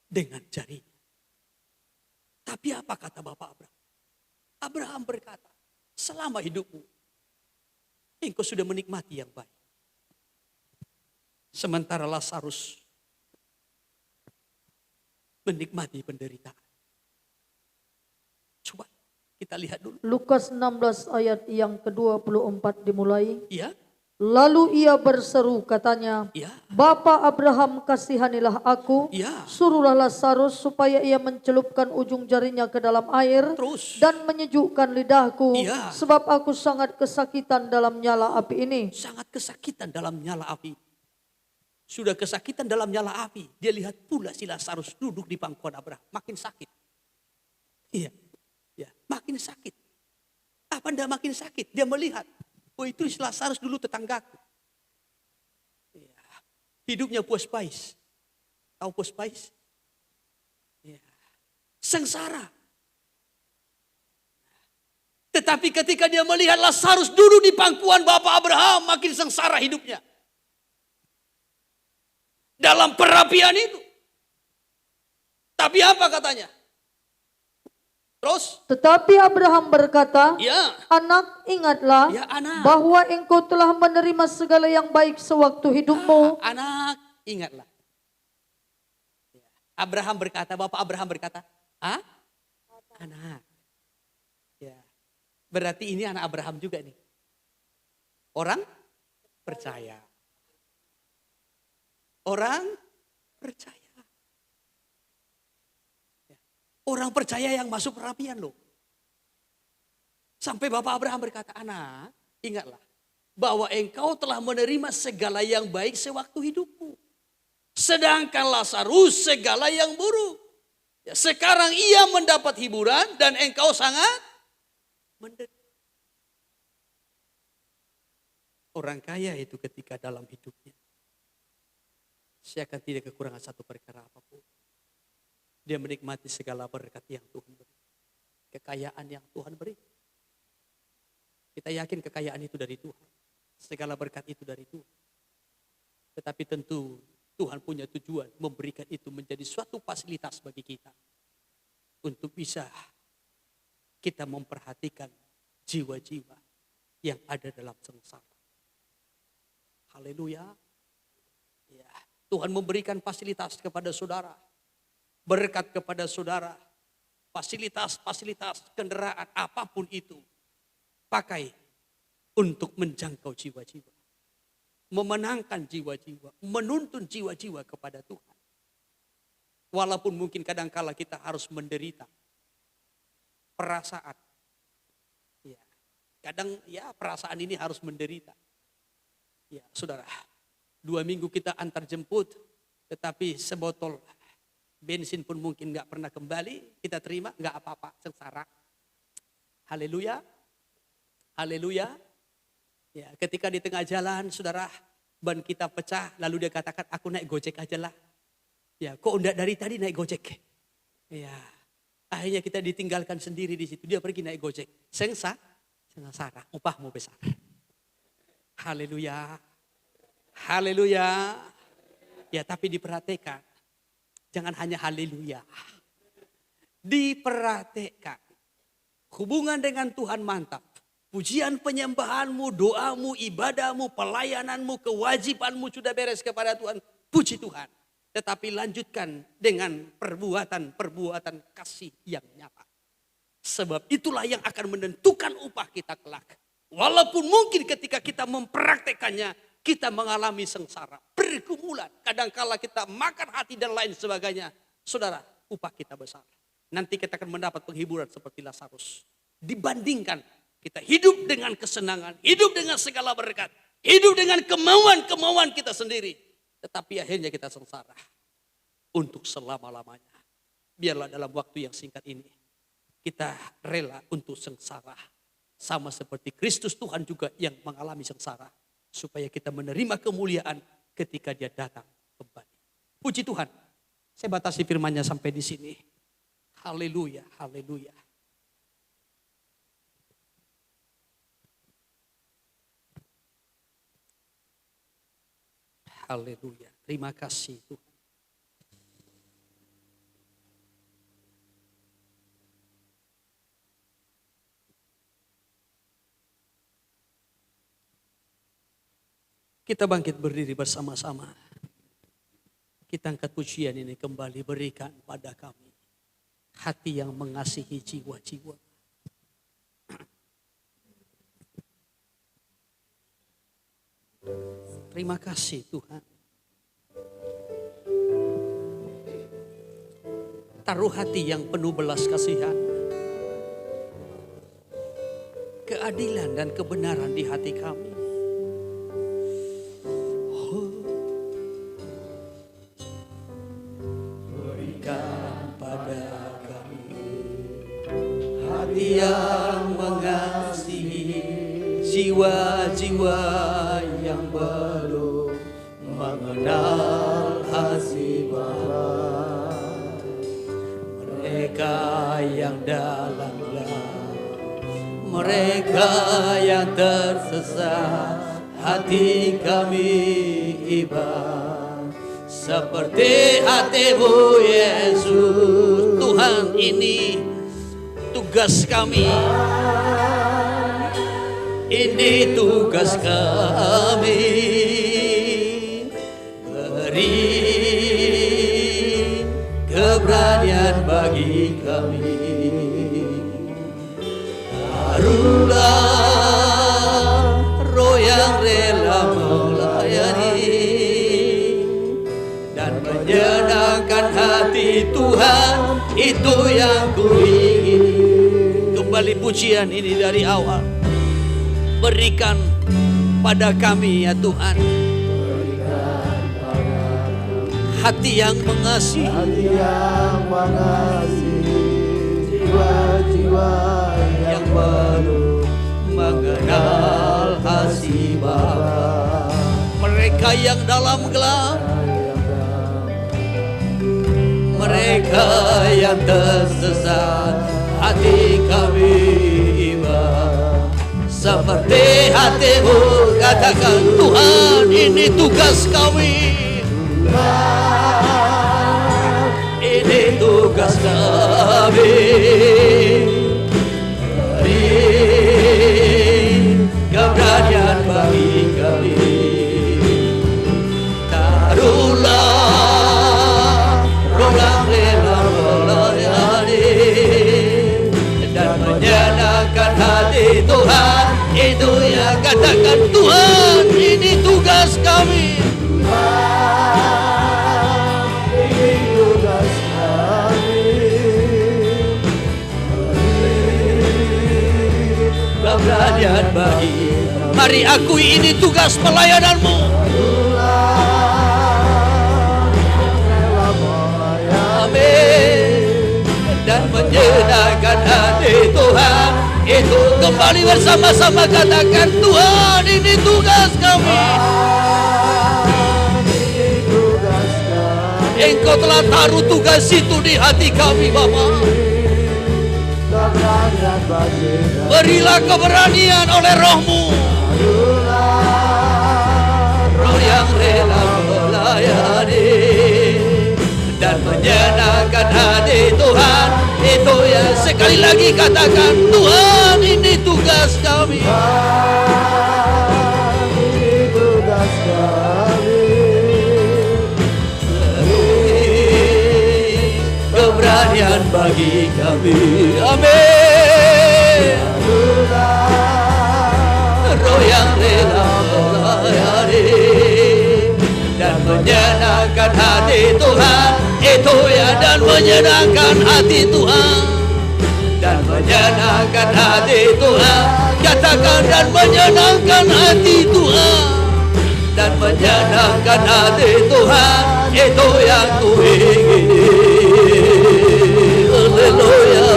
dengan jarinya. Tapi apa kata Bapak Abraham? Abraham berkata, selama hidupmu, engkau sudah menikmati yang baik. Sementara Lazarus menikmati penderitaan. Kita lihat dulu. Lukas 16 ayat yang ke-24 dimulai. Ya, Lalu ia berseru katanya, ya, Bapa Abraham, kasihanilah aku, ya. suruhlah Lazarus supaya ia mencelupkan ujung jarinya ke dalam air Terus. dan menyejukkan lidahku, Iya. sebab aku sangat kesakitan dalam nyala api ini. Sangat kesakitan dalam nyala api. Sudah kesakitan dalam nyala api. Dia lihat pula si Lazarus duduk di pangkuan Abraham. Makin sakit. Iya. Ya, makin sakit. Apa ndak makin sakit? Dia melihat. Oh, itu si Lazarus dulu tetanggaku. Ya. Hidupnya puas pais. Tahu puas pais? Ya. Sengsara. Tetapi ketika dia melihat Lazarus duduk di pangkuan Bapak Abraham, makin sengsara hidupnya. Dalam perapian itu. Tapi apa katanya? Terus? Tetapi Abraham berkata, Ya. Anak, ingatlah Ya, anak. bahwa engkau telah menerima segala yang baik sewaktu hidupmu. Anak, ingatlah. Abraham berkata, Bapak Abraham berkata, anak. Ya. Berarti ini anak Abraham juga nih. Orang percaya. Orang percaya. Orang percaya yang masuk perapian loh. Sampai Bapak Abraham berkata, anak, ingatlah bahwa engkau telah menerima segala yang baik sewaktu hidupmu. Sedangkan Lazarus segala yang buruk. Ya, sekarang ia mendapat hiburan dan engkau sangat menderita. Orang kaya itu ketika dalam hidupnya, saya akan tidak kekurangan satu perkara apapun. Dia menikmati segala berkat yang Tuhan beri. Kekayaan yang Tuhan beri. Kita yakin kekayaan itu dari Tuhan. Segala berkat itu dari Tuhan. Tetapi tentu Tuhan punya tujuan memberikan itu menjadi suatu fasilitas bagi kita. Untuk bisa kita memperhatikan jiwa-jiwa yang ada dalam sengsara. Haleluya. Ya, Tuhan memberikan fasilitas kepada saudara. Berkat kepada saudara, fasilitas-fasilitas kendaraan apapun itu, pakai untuk menjangkau jiwa-jiwa. Memenangkan jiwa-jiwa, menuntun jiwa-jiwa kepada Tuhan. Walaupun mungkin kadangkala kita harus menderita perasaan. Ya, kadang ya perasaan ini harus menderita. Ya, saudara, 2 minggu kita antar jemput, tetapi sebotol bensin pun mungkin gak pernah kembali, kita terima, gak apa-apa, sengsara. Haleluya. Haleluya. Ya, ketika di tengah jalan, saudara, ban kita pecah, lalu dia katakan, aku naik gojek aja lah. Ya, kok enggak dari tadi naik gojek? Ya, akhirnya kita ditinggalkan sendiri di situ, dia pergi naik gojek. Sengsara, upahmu besar. Haleluya. Haleluya. Ya, tapi diperhatikan. Jangan hanya haleluya. Diperhatikan. Hubungan dengan Tuhan mantap. Pujian penyembahanmu, doamu, ibadahmu, pelayananmu, kewajibanmu sudah beres kepada Tuhan. Puji Tuhan. Tetapi lanjutkan dengan perbuatan-perbuatan kasih yang nyata. Sebab itulah yang akan menentukan upah kita kelak. Walaupun mungkin ketika kita mempraktekannya, kita mengalami sengsara, pergumulan. Kadangkala kita makan hati dan lain sebagainya. Saudara, upah kita besar. Nanti kita akan mendapat penghiburan seperti Lazarus. Dibandingkan kita hidup dengan kesenangan, hidup dengan segala berkat, hidup dengan kemauan-kemauan kita sendiri. Tetapi akhirnya kita sengsara. Untuk selama-lamanya. Biarlah dalam waktu yang singkat ini, kita rela untuk sengsara. Sama seperti Kristus Tuhan juga yang mengalami sengsara. Supaya kita menerima kemuliaan ketika dia datang kembali. Puji Tuhan. Saya batasi firman-Nya sampai di sini. Haleluya, haleluya. Haleluya. Terima kasih Tuhan. Kita bangkit berdiri bersama-sama. Kita angkat pujian ini kembali berikan pada kami. Hati yang mengasihi jiwa-jiwa. Terima kasih Tuhan. Taruh hati yang penuh belas kasihan, keadilan dan kebenaran di hati kami. Berikan pada kami hati yang mengasihi, jiwa-jiwa yang belum mengenal kasih Bapa. Mereka yang dalam gelap, mereka yang tersesat, hati kami iba seperti hati-Mu Yesus. Tuhan, ini tugas kami, ini tugas kami. Beri keberanian bagi kami. Taruhlah roh yang rela melayani dan menyenangkan hati Tuhan, itu yang kuingini. Kembali pujian ini dari awal. Berikan pada kami ya Tuhan, hati yang mengasihi, hati yang mengasihi, jiwa-jiwa yang belum mengenal kasih Bapa. Mereka yang dalam gelap, mereka yang tersesat, hati kami iba seperti hati-Mu. Katakan, Tuhan, ini tugas kami. Ini tugas kami. Beri keberanian bagi kami. Taruhlah roh yang rela melayani dan menyenangkan hati Tuhan, itu yang katakan, Tuhan, ini tugas kami. Keberanian bagi, mari akui ini tugas pelayanan-Mu. Amin. Dan menyenangkan hati Tuhan, itu kembali bersama-sama katakan, Tuhan, ini tugas kami. Engkau telah taruh tugas itu di hati kami, Bapa. Berilah keberanian oleh Roh-Mu, Roh yang rela melayani dan menyenangkan hati Tuhan, itu ya. Sekali lagi katakan, Tuhan, ini tugas kami. Ini tugas kami. Keberanian bagi kami. Amin. Roh yang rela melayani dan menyenangkan hati Tuhan, itu ya. Dan menyenangkan hati Tuhan, dan menyenangkan hati Tuhan. Katakan, dan menyenangkan hati Tuhan, dan menyenangkan hati Tuhan, itu yang kuingini. Haleluya.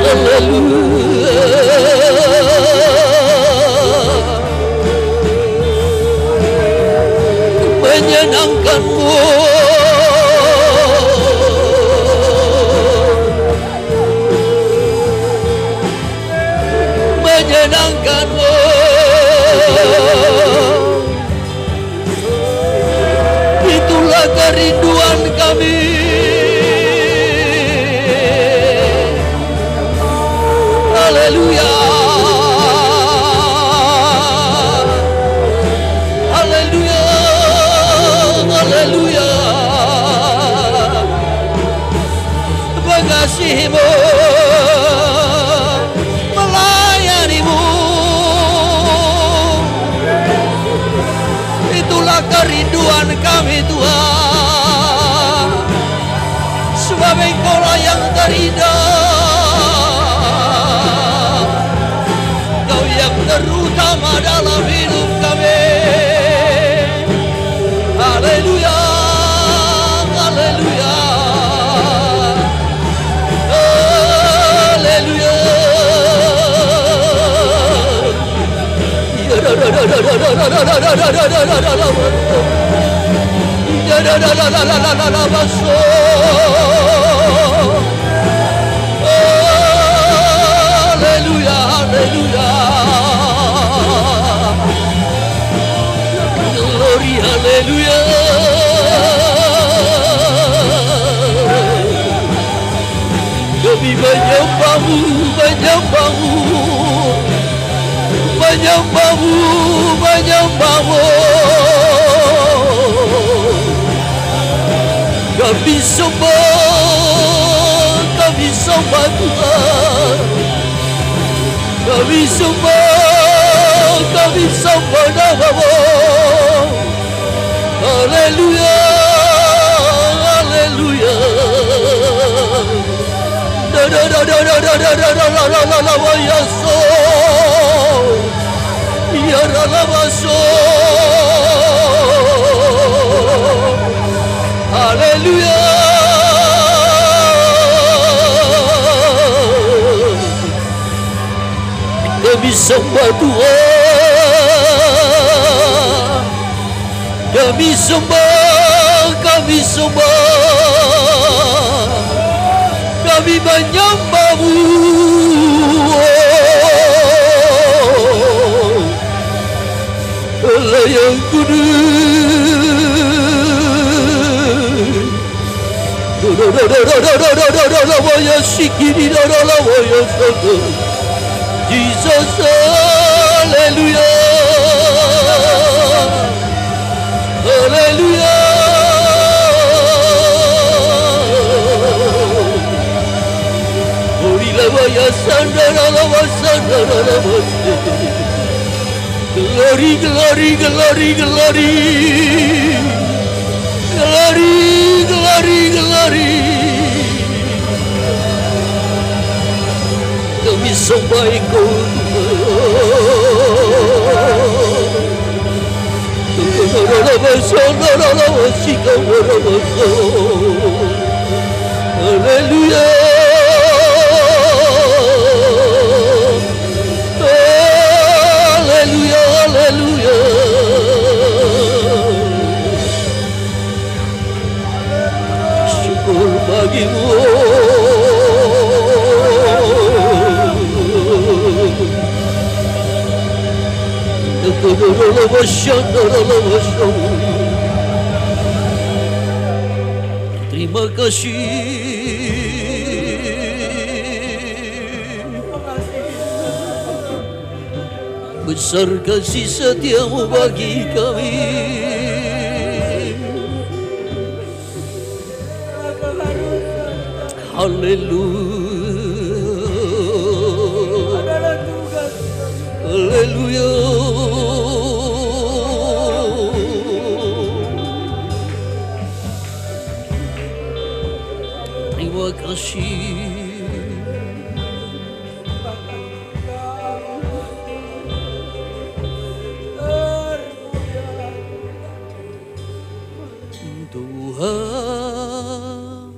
Haleluya. Menyenangkan-Mu, menyenangkan-Mu, itulah kerinduan kami. Haleluya. Haleluya. Haleluya. Mengasihi-Mu, melayani-Mu, Haleluya, haleluya. Glory, haleluya. Kami menyembahmu, menyembahmu, menyembahmu, menyembahmu. Kami sembah Tuhan. Kami sembah namamu. Haleluya, haleluya. Haleluya. Kami sembah Tuhan. Kami sembah, kami sembah. Kami menyembahmu. Allah yang kudus. Jesus, hallelujah, hallelujah. Glory, glory, glory, glory. Glory, glory, glory. Kami sembah Engkau, haleluya. Haleluya, haleluya. Syukur bagimu. Terima kasih. Besar kasih setiamu bagi kami. Haleluya, haleluya. Terima kasih. Tuhan,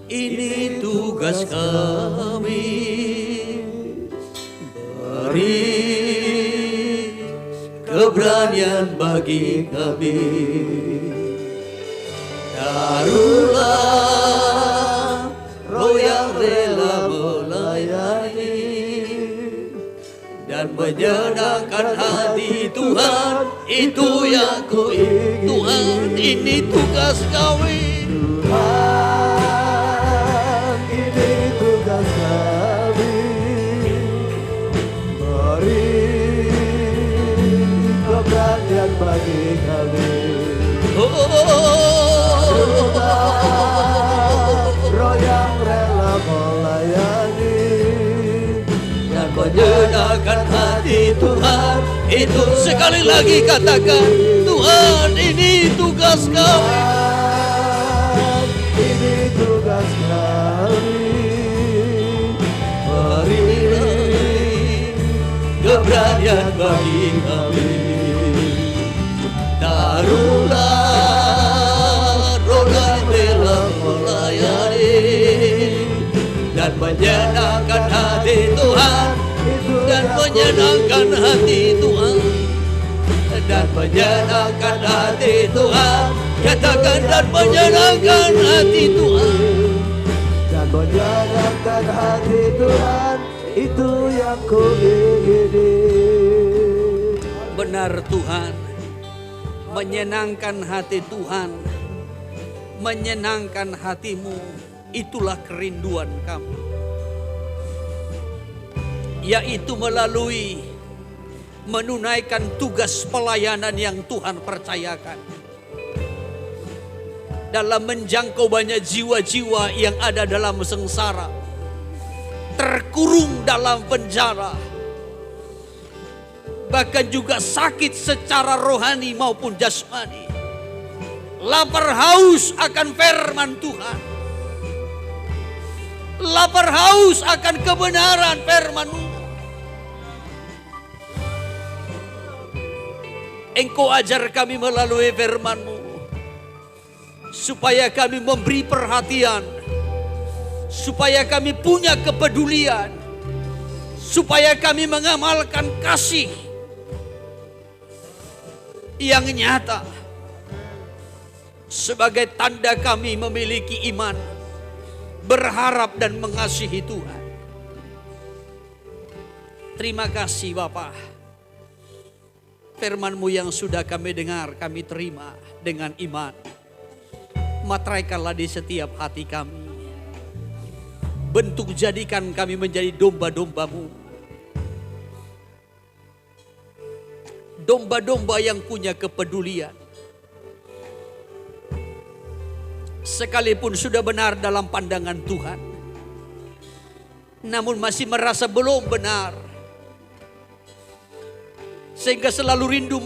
ini tugas kami, beri keberanian bagi kami. Taruhlah roh yang rela melayani dan menyenangkan hati Tuhan, itu yang ku ingin. Tuhan, ini tugas kami. Tuhan, ini tugas kami, beri keberanian bagi kami. Roh yang rela melayani Dan menyenangkan hati Tuhan, itu sekali lagi katakan, Tuhan, ini tugas kami. Ini tugas kami, Beri keberanian bagi kami. Taruhlah roh yang rela melayani dan menyenangkan hati Tuhan, dan menyenangkan hati Tuhan. dan menyenangkan hati Tuhan. Katakan dan menyenangkan hati Tuhan. Dan menyenangkan hati Tuhan, itu yang ku ingini. Benar Tuhan, menyenangkan hati Tuhan, menyenangkan hatimu, itulah kerinduan kami. Yaitu melalui menunaikan tugas pelayanan yang Tuhan percayakan. Dalam menjangkau banyak jiwa-jiwa yang ada dalam sengsara, terkurung dalam penjara, bahkan juga sakit secara rohani maupun jasmani. Lapar haus akan firman Tuhan, lapar haus akan kebenaran firman-Mu. Engkau ajar kami melalui firman-Mu, supaya kami memberi perhatian, supaya kami punya kepedulian, supaya kami mengamalkan kasih yang nyata sebagai tanda kami memiliki iman, berharap dan mengasihi Tuhan. Terima kasih Bapa. Firman-Mu yang sudah kami dengar, kami terima dengan iman. Materaikanlah di setiap hati kami. Bentuk jadikan kami menjadi domba-domba-Mu. Domba-domba yang punya kepedulian. Sekalipun sudah benar dalam pandangan Tuhan, namun masih merasa belum benar. Sehingga selalu rindu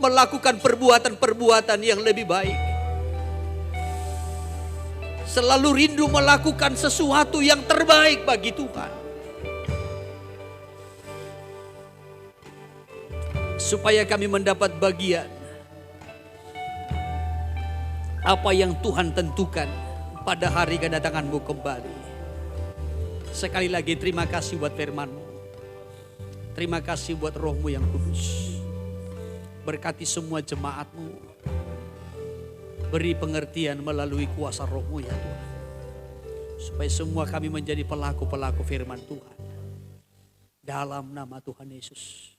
melakukan perbuatan-perbuatan yang lebih baik. Selalu rindu melakukan sesuatu yang terbaik bagi Tuhan. Supaya kami mendapat bagian apa yang Tuhan tentukan pada hari kedatangan-Mu kembali. Sekali lagi terima kasih buat firman-Mu. Terima kasih buat Roh-Mu yang kudus. Berkati semua jemaat-Mu. Beri pengertian melalui kuasa Roh-Mu ya Tuhan. Supaya semua kami menjadi pelaku-pelaku firman Tuhan. Dalam nama Tuhan Yesus.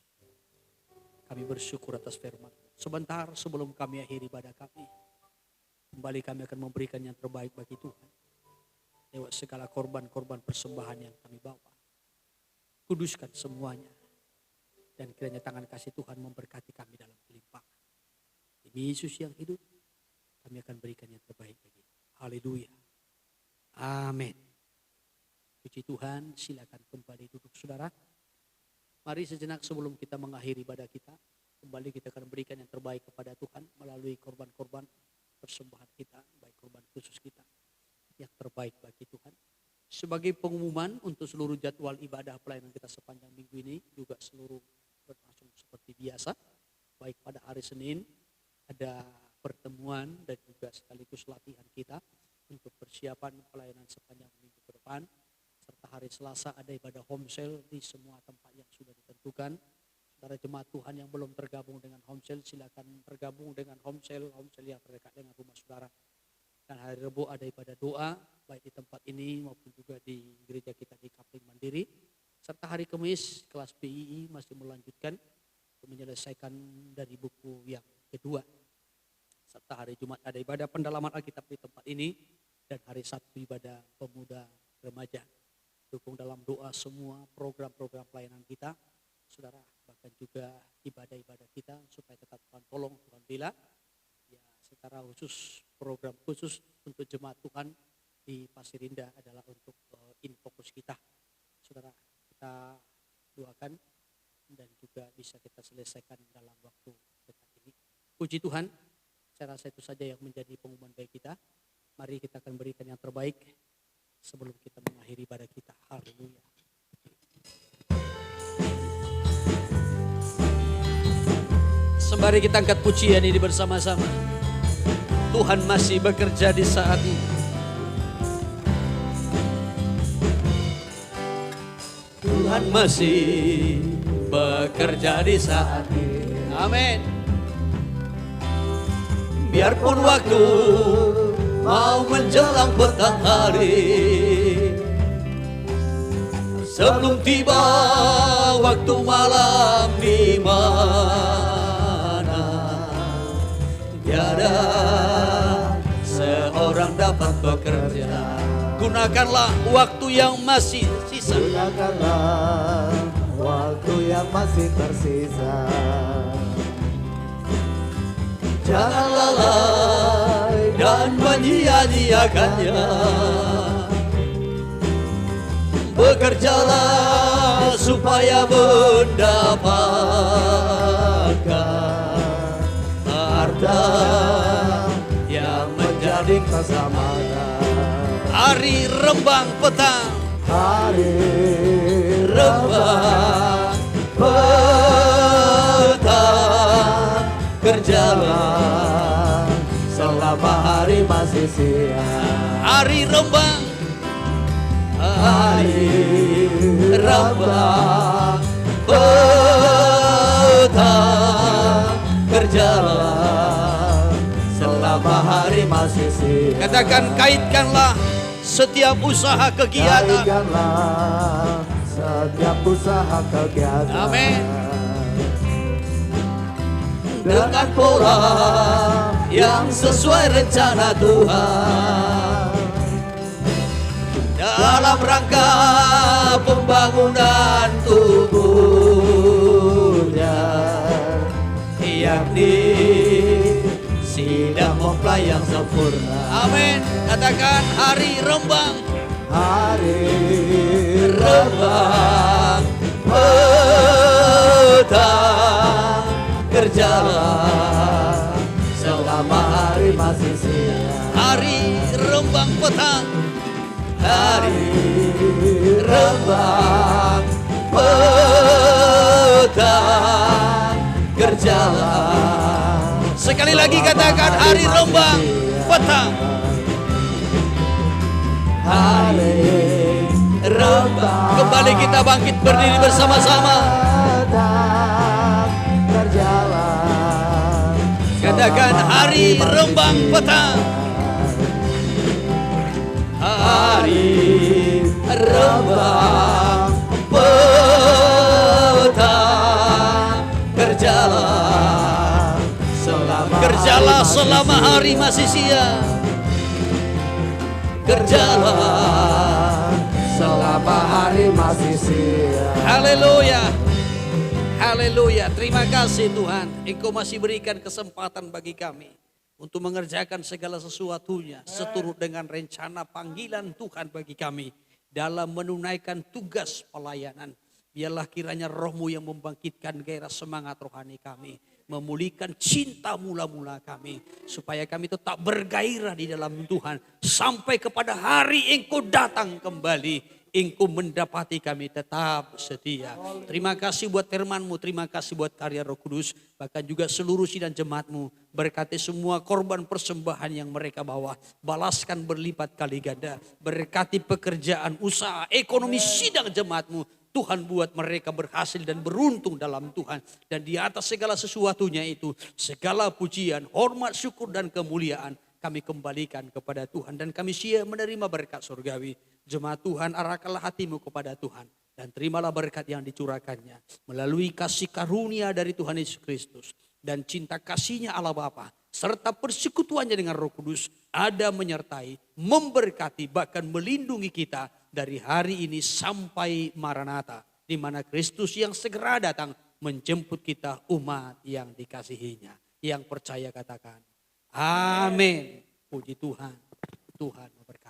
Kami bersyukur atas firman. Sebentar sebelum kami akhiri ibadah kami. Kembali kami akan memberikan yang terbaik bagi Tuhan. Lewat segala korban-korban persembahan yang kami bawa. Kuduskan semuanya. Dan kiranya tangan kasih Tuhan memberkati kami dalam kelimpahan. Demi Yesus yang hidup. Kami akan berikan yang terbaik bagi. Haleluya. Amin. Puji Tuhan, silakan kembali duduk saudara. Mari sejenak sebelum kita mengakhiri ibadah kita, kembali kita akan berikan yang terbaik kepada Tuhan melalui korban-korban persembahan kita, baik korban khusus kita, yang terbaik bagi Tuhan. Sebagai pengumuman untuk seluruh jadwal ibadah pelayanan kita sepanjang minggu ini, juga seluruh berlangsung seperti biasa. Baik pada hari Senin, ada pertemuan dan juga sekaligus latihan kita untuk persiapan pelayanan sepanjang minggu ke depan. Serta hari Selasa ada ibadah home sale di semua tempat yang sudah ditentukan. Saudara jemaat Tuhan yang belum tergabung dengan home sale, silakan tergabung dengan home sale yang terdekat dengan rumah saudara. Dan hari Rabu ada ibadah doa, baik di tempat ini maupun juga di gereja kita di Kapling Mandiri. Serta hari Kamis kelas PII masih melanjutkan untuk menyelesaikan dari buku yang kedua. Serta hari Jumat ada ibadah pendalaman Alkitab di tempat ini. Dan hari Sabtu ibadah pemuda remaja. Dukung dalam doa semua program-program pelayanan kita. Saudara, bahkan juga ibadah-ibadah kita supaya tetap Tuhan tolong, Tuhan bila. Ya, secara khusus, program khusus untuk jemaat Tuhan di Pasir Indah adalah untuk infokus kita. Saudara, kita doakan dan juga bisa kita selesaikan dalam waktu dekat ini. Puji Tuhan. Saya rasa itu saja yang menjadi pengumuman baik kita. Mari kita akan berikan yang terbaik sebelum kita mengakhiri ibadah kita. Haleluya. Sembari kita angkat pujian ini bersama-sama. Tuhan masih bekerja di saat ini. Tuhan masih bekerja di saat ini. Amin. biarpun waktu mau menjelang petang hari, sebelum tiba waktu malam di mana tiada seorang dapat bekerja. Gunakanlah waktu yang masih sisa. Gunakanlah waktu yang masih tersisa. Jangan lalai Dan menyia-nyiakannya. Bekerjalah supaya mendapatkan harta yang menjadi keselamatan. hari rembang petang, Hari rembang petang, kerjalah selama hari masih siang. hari rembang, Hari rembang petang, kerjalah selama hari masih siang. Katakan, kaitkanlah setiap usaha kegiatan. Kaitkanlah setiap usaha kegiatan. Amin. Dengan pola yang sesuai rencana Tuhan, dalam rangka pembangunan tubuhnya, yakni sidang mempelai yang sempurna. Amin. Katakan, hari rembang, Hari rembang petang, kerjalah selama hari masih siang. hari rembang petang, hari rembang petang, kerjalah. Sekali lagi katakan, hari rembang petang, Hari rembang. Kembali kita bangkit berdiri bersama-sama. petang, berjalan. Katakan, hari rembang petang, hari rembang petang, kerjalah. Kerjalah selama hari masih siang. Kerjalah selama hari masih siang. Haleluya. Haleluya. Terima kasih Tuhan. Engkau masih berikan kesempatan bagi kami untuk mengerjakan segala sesuatunya seturut dengan rencana panggilan Tuhan bagi kami dalam menunaikan tugas pelayanan. Biarlah kiranya roh-Mu yang membangkitkan gairah semangat rohani kami, memulihkan cinta mula-mula kami, supaya kami tetap bergairah di dalam Tuhan sampai kepada hari Engkau datang kembali. Engkau mendapati kami tetap setia. Terima kasih buat firman-Mu, terima kasih buat karya Roh Kudus, bahkan juga seluruh sidang jemaat-Mu. Berkati semua korban persembahan yang mereka bawa, balaskan berlipat kali ganda. Berkati pekerjaan, usaha, ekonomi sidang jemaat-Mu. Tuhan buat mereka berhasil dan beruntung dalam Tuhan. Dan di atas segala sesuatunya itu, segala pujian, hormat, syukur dan kemuliaan kami kembalikan kepada Tuhan. Dan kami siap menerima berkat surgawi. Jemaat Tuhan, arahkanlah hatimu kepada Tuhan. Dan terimalah berkat yang dicurahkannya. Melalui kasih karunia dari Tuhan Yesus Kristus. Dan cinta kasihnya Allah Bapa. Serta persekutuannya dengan Roh Kudus. Ada menyertai, memberkati, bahkan melindungi kita. Dari hari ini sampai Maranatha, di mana Kristus yang segera datang menjemput kita umat yang dikasihinya. Yang percaya katakan, amin. Puji Tuhan, Tuhan memberkati.